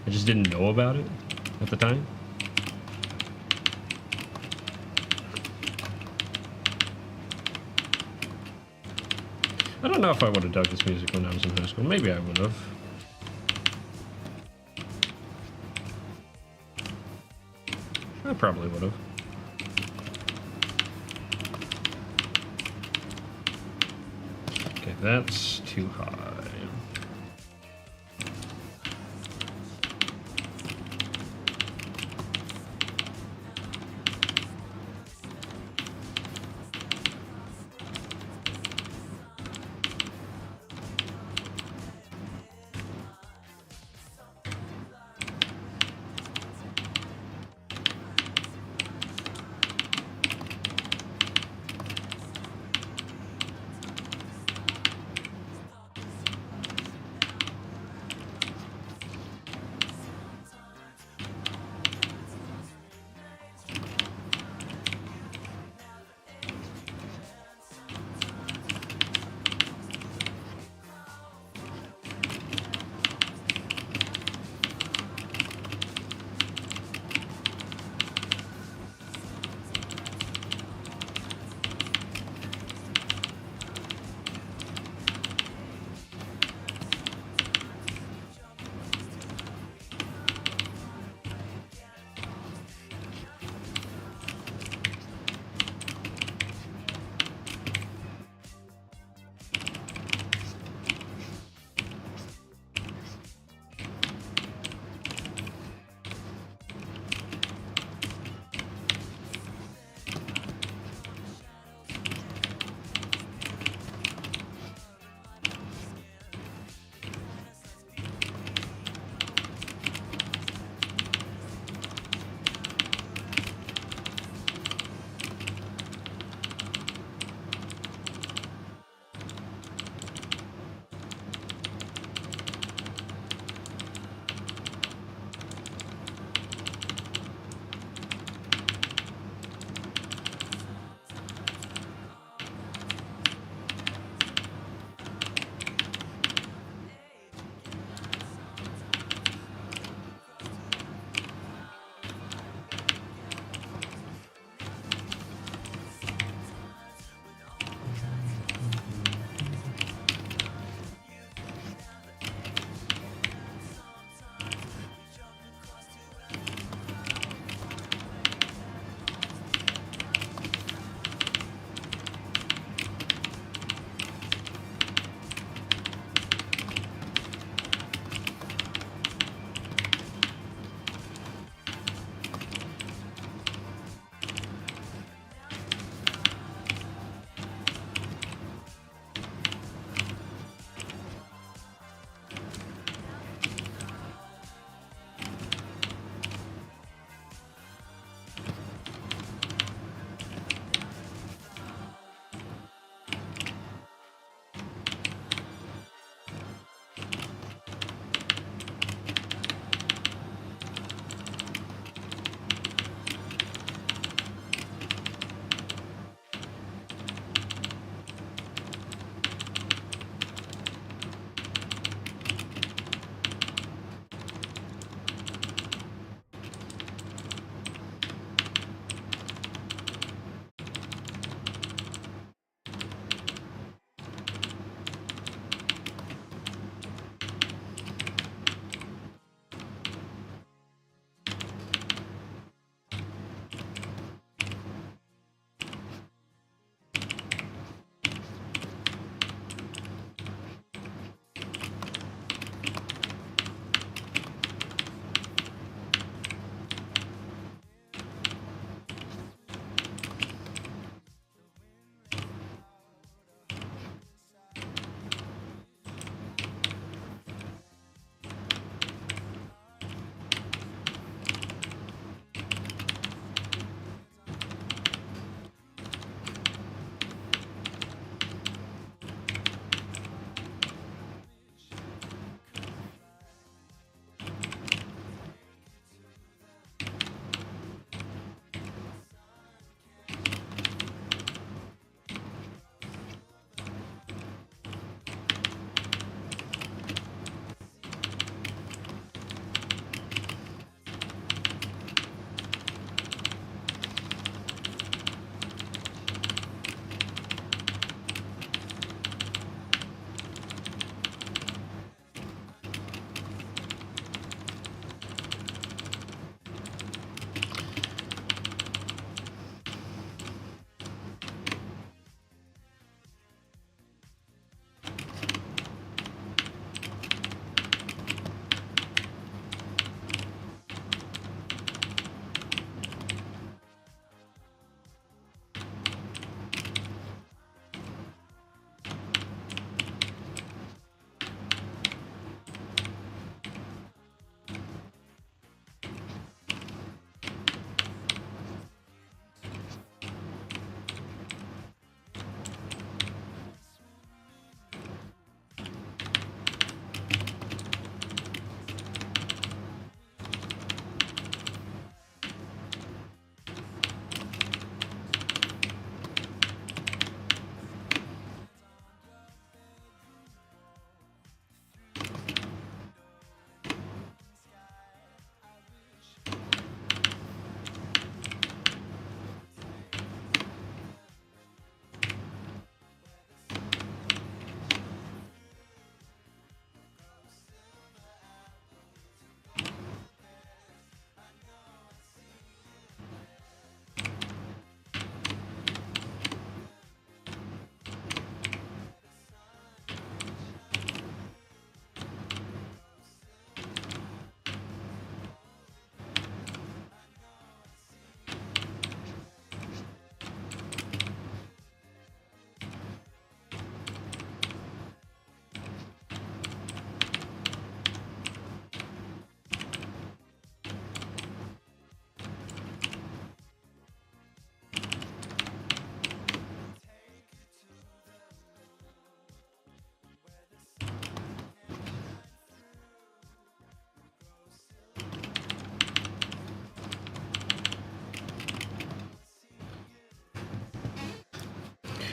I just didn't know about it at the time. I don't know if I would have dug this music when I was in high school. Maybe I would have. I probably would have. Okay, that's too high.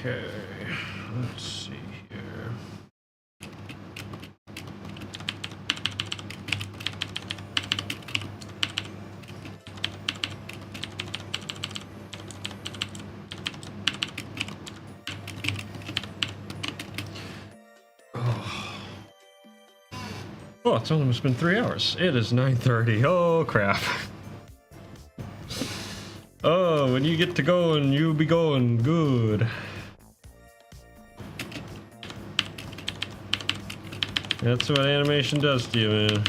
Okay, let's see here. Oh, it's almost been 3 hours. It is 9:30. Oh, crap. Oh, when you get to going, you'll be going good. That's what animation does to you, man.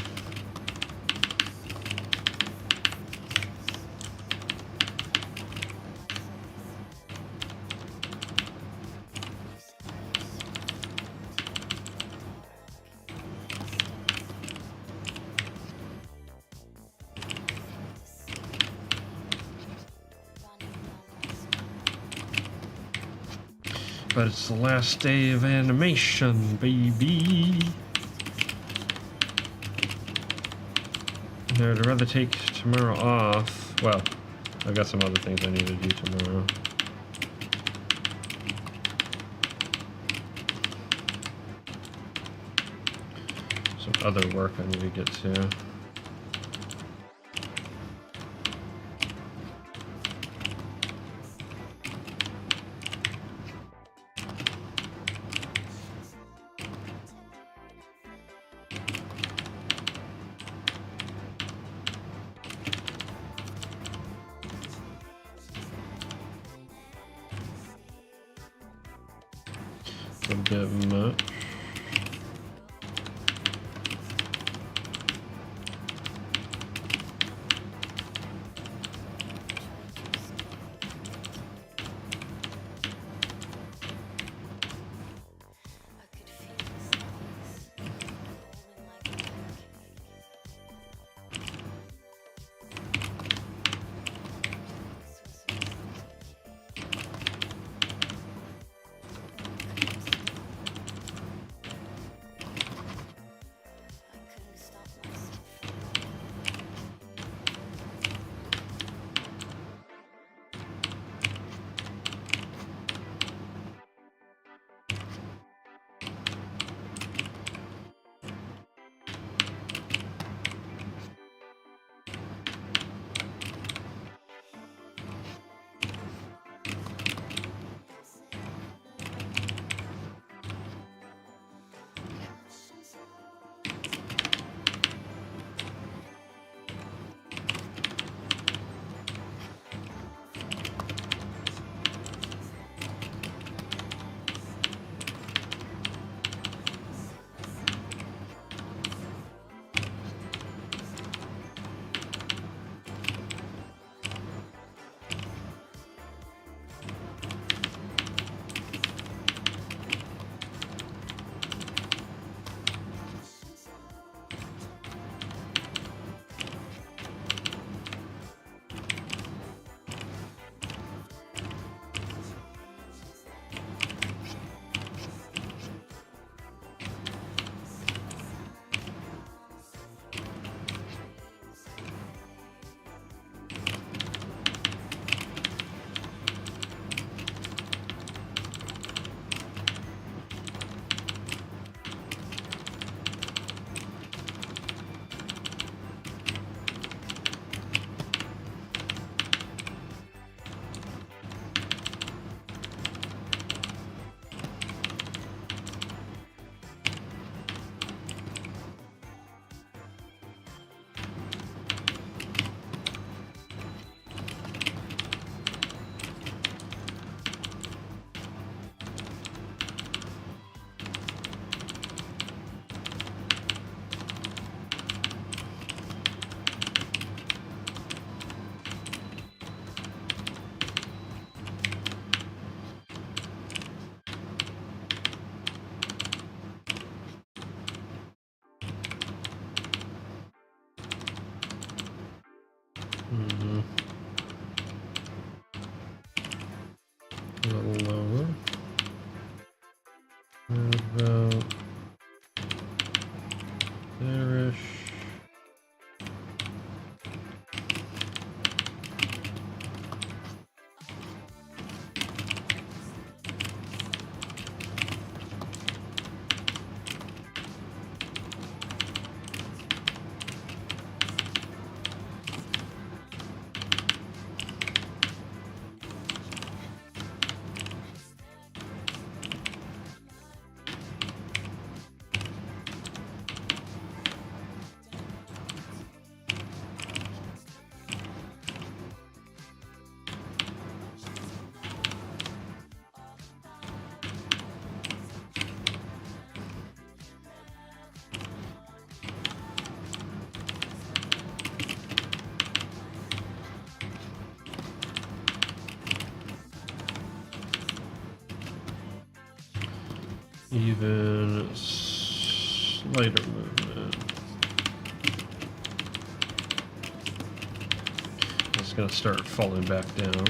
But it's the last day of animation, baby. I'd rather take tomorrow off. Well, I've got some other things I need to do tomorrow. Some other work I need to get to. A bit much. A little lower. About there-ish. Even slighter movement. It's going to start falling back down.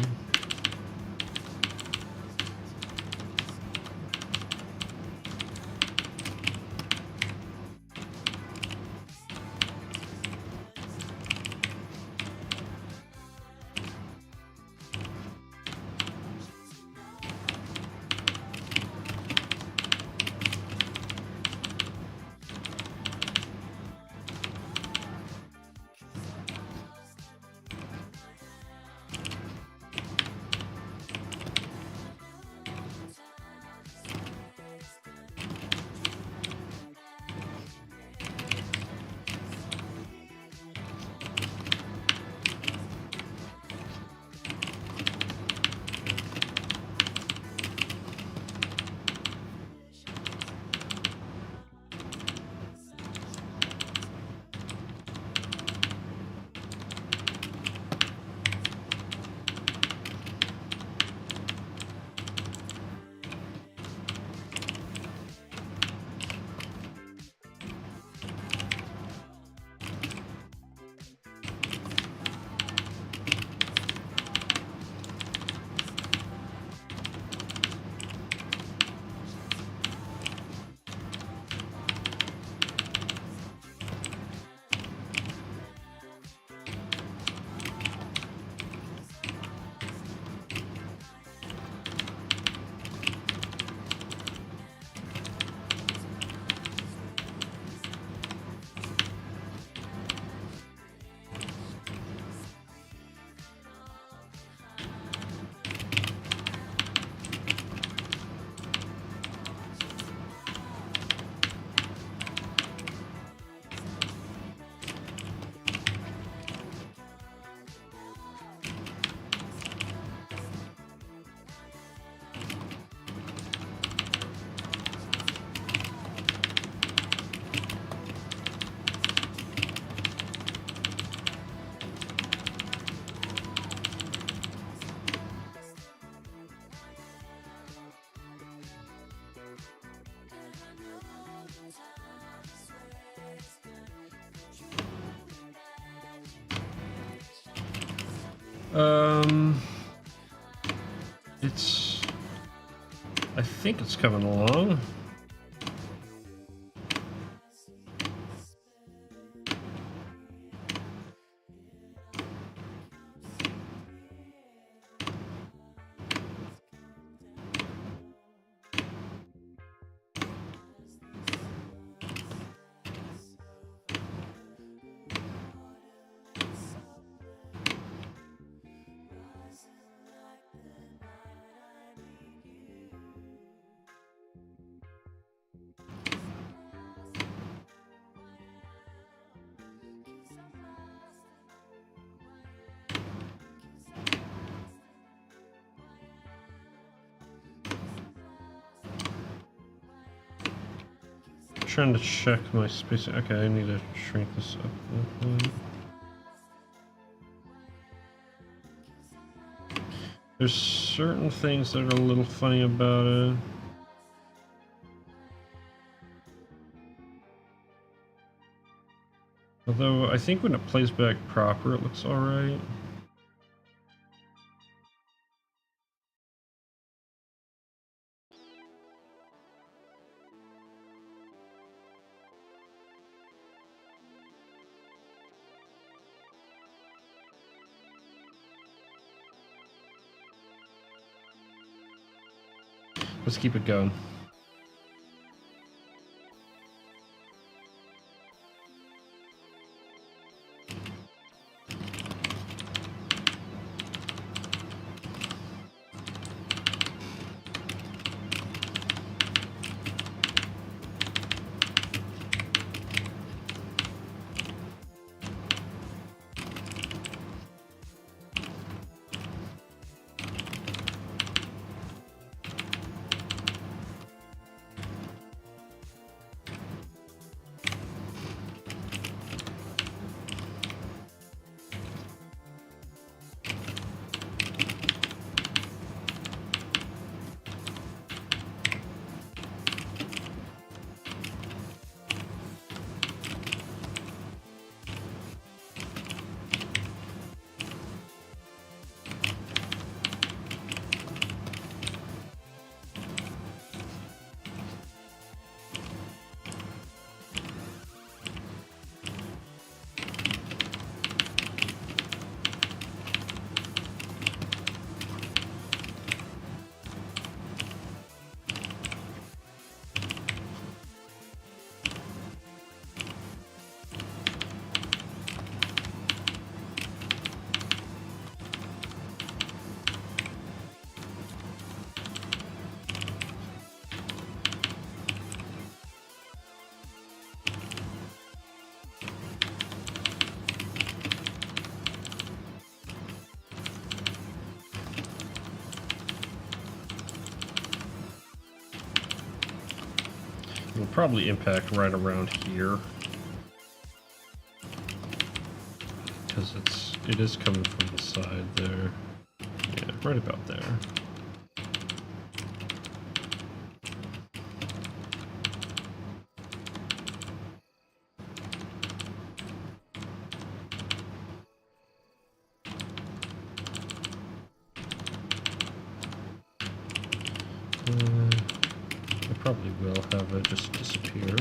I think it's coming along. Trying to check my space. Okay, I need to shrink this up. There's certain things that are a little funny about it. Although I think when it plays back proper, it looks alright. Let's keep it going. It'll probably impact right around here. Because it is coming from the side there. Yeah, right about there. I probably will have it just disappear.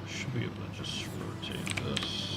Should be able to just rotate this.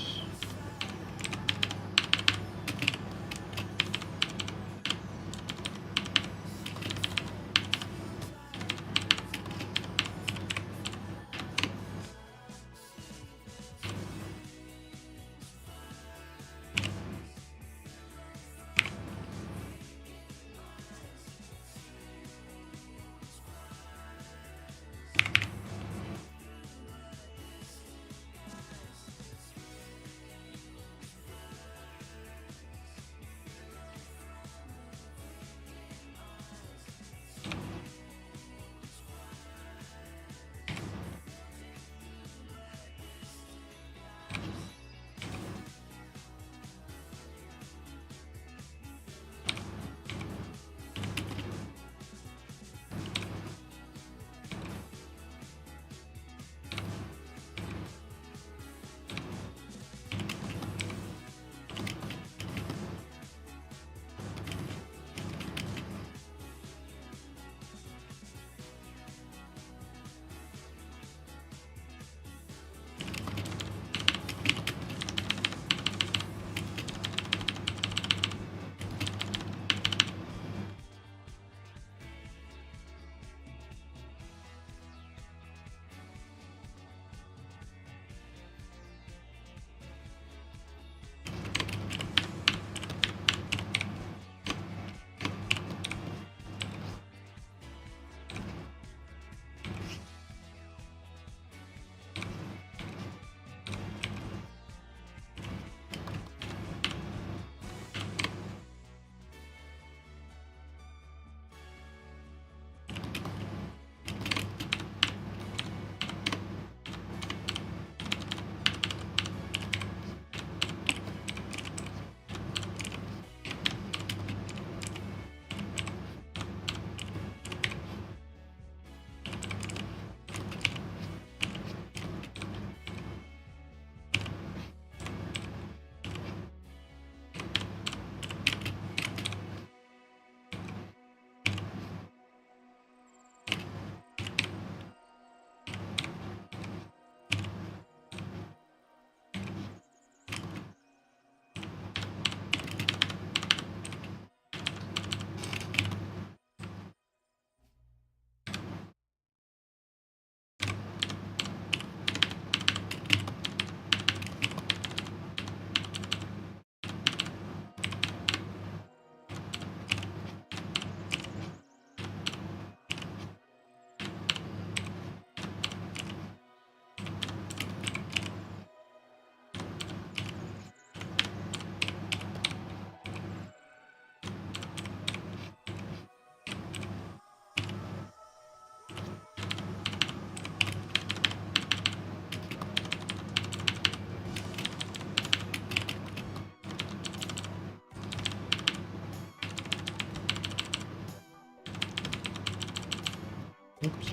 Oops.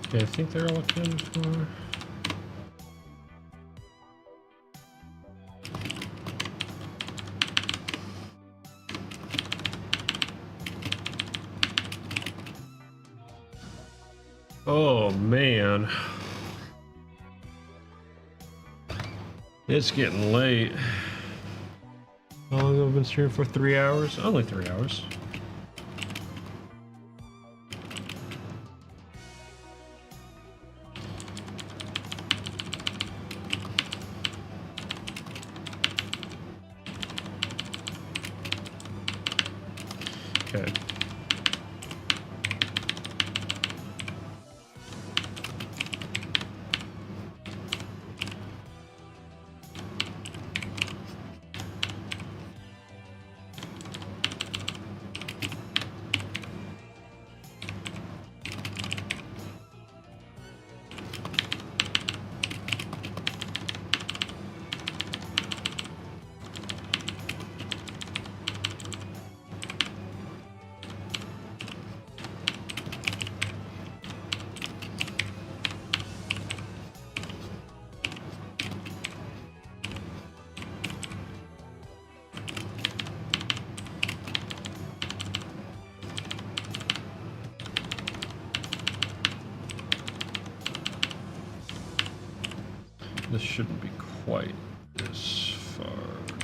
Okay, I think they're all accounted for. Oh man. It's getting late. How long have I been streaming for? 3 hours? Only 3 hours. Okay. This shouldn't be quite this far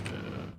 down.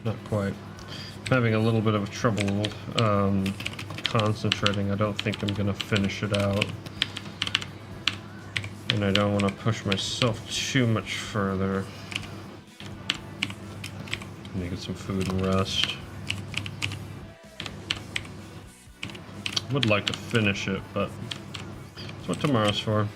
not quite. I'm having a little bit of trouble concentrating. I don't think I'm gonna finish it out. And I don't want to push myself too much further. I need to get some food and rest. Would like to finish it, but that's what tomorrow's for.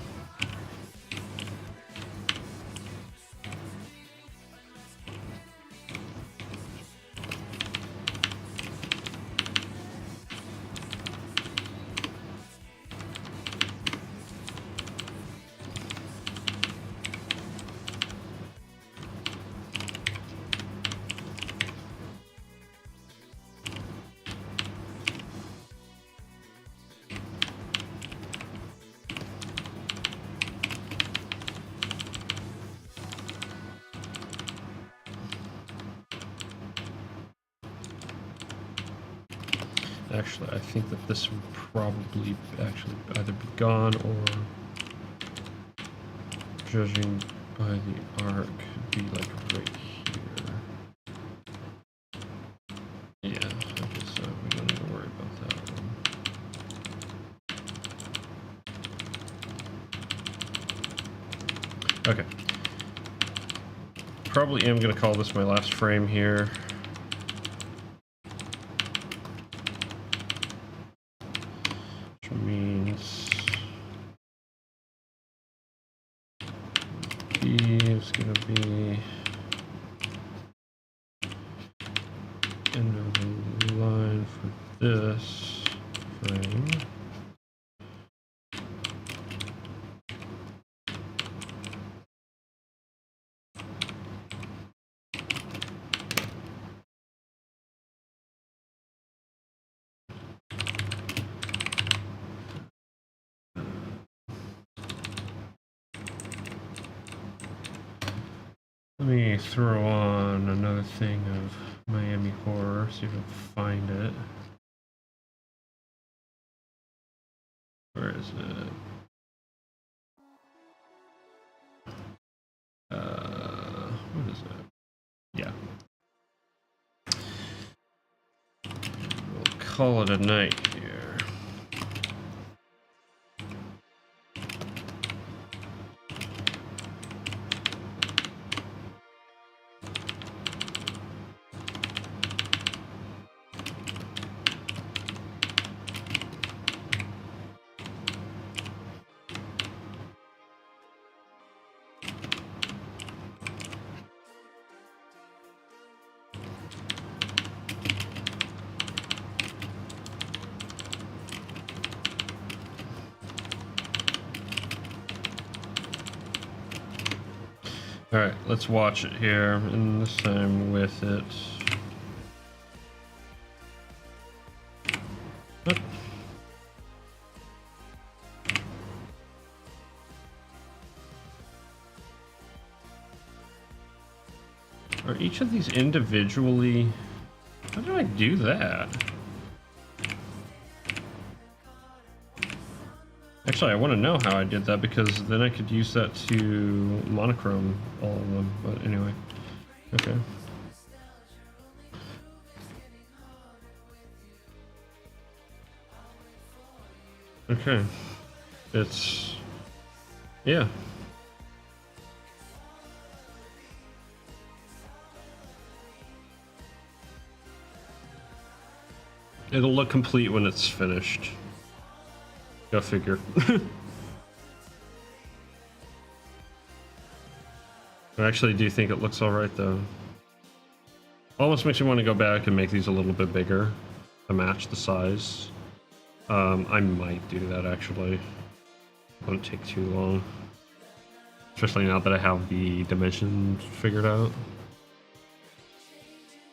Actually, I think that this would probably actually either be gone or, judging by the arc, be like right here. Yeah, I guess so. We don't need to worry about that one. Okay. Probably am going to call this my last frame here. Means B is going to be end of the line for this frame. Let me throw on another thing of Miami Horror, see if I can find it. Where is it? What is it? Yeah. We'll call it a night here. Alright, let's watch it here, and this time with it. Oop. Are each of these individually... How do I do that? Actually, I want to know how I did that, because then I could use that to monochrome all of them. But anyway, okay. Okay. It's... yeah. It'll look complete when it's finished. Go figure. I actually do think it looks alright though. Almost makes me want to go back and make these a little bit bigger to match the size. I might do that actually. It won't take too long. Especially now that I have the dimensions figured out.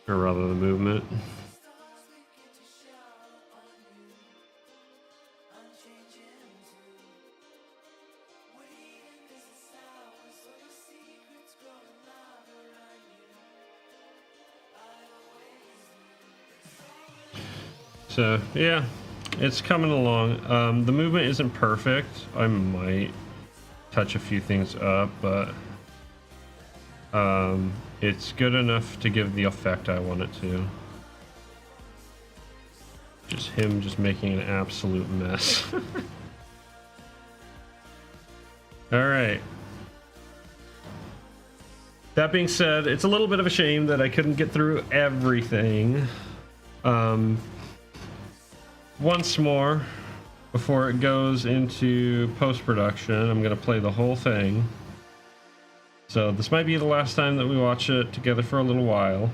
Or rather the movement. So, yeah, it's coming along. The movement isn't perfect. I might touch a few things up, but it's good enough to give the effect I want it to. Just him just making an absolute mess. All right. That being said, it's a little bit of a shame that I couldn't get through everything. Once more, before it goes into post-production, I'm going to play the whole thing. So this might be the last time that we watch it together for a little while.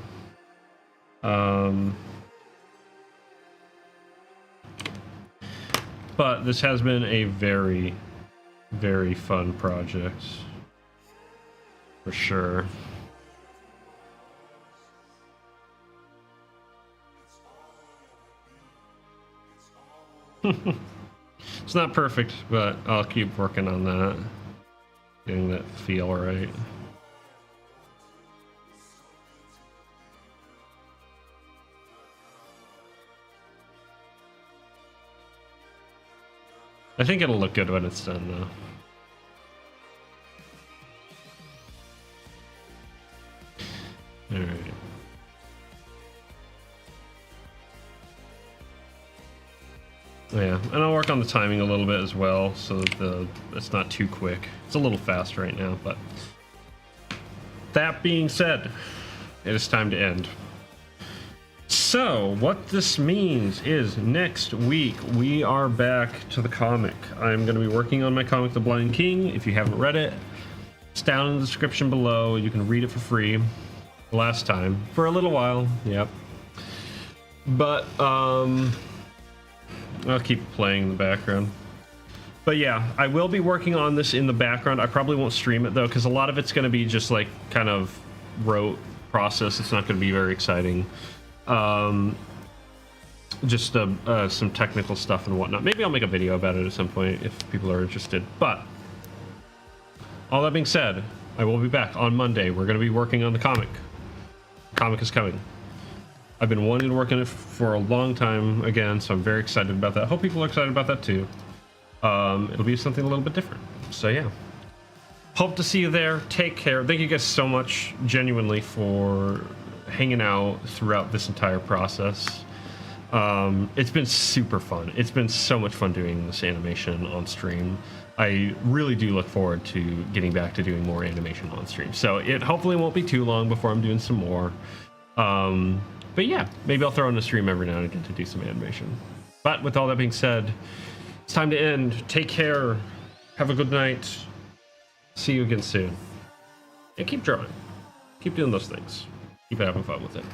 But this has been a very, very fun project. For sure. It's not perfect, but I'll keep working on that. Getting that feel right. I think it'll look good when it's done, though. All right. Yeah, and I'll work on the timing a little bit as well, so that it's not too quick. It's a little fast right now, but that being said, it is time to end. So, what this means is next week we are back to the comic. I'm going to be working on my comic, The Blind King. If you haven't read it, it's down in the description below. You can read it for free. Last time. For a little while, yep. But, I'll keep playing in the background. But yeah, I will be working on this in the background. I probably won't stream it, though, because a lot of it's going to be just, like, kind of rote process. It's not going to be very exciting. Just some technical stuff and whatnot. Maybe I'll make a video about it at some point if people are interested. But all that being said, I will be back on Monday. We're going to be working on the comic. The comic is coming. I've been wanting to work on it for a long time again, so I'm very excited about that. I hope people are excited about that too. It'll be something a little bit different. So yeah. Hope to see you there. Take care. Thank you guys so much, genuinely, for hanging out throughout this entire process. It's been super fun. It's been so much fun doing this animation on stream. I really do look forward to getting back to doing more animation on stream. So it hopefully won't be too long before I'm doing some more. But yeah, maybe I'll throw in a stream every now and again to do some animation. But with all that being said, it's time to end. Take care. Have a good night. See you again soon. And keep drawing. Keep doing those things. Keep having fun with it.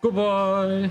Goodbye.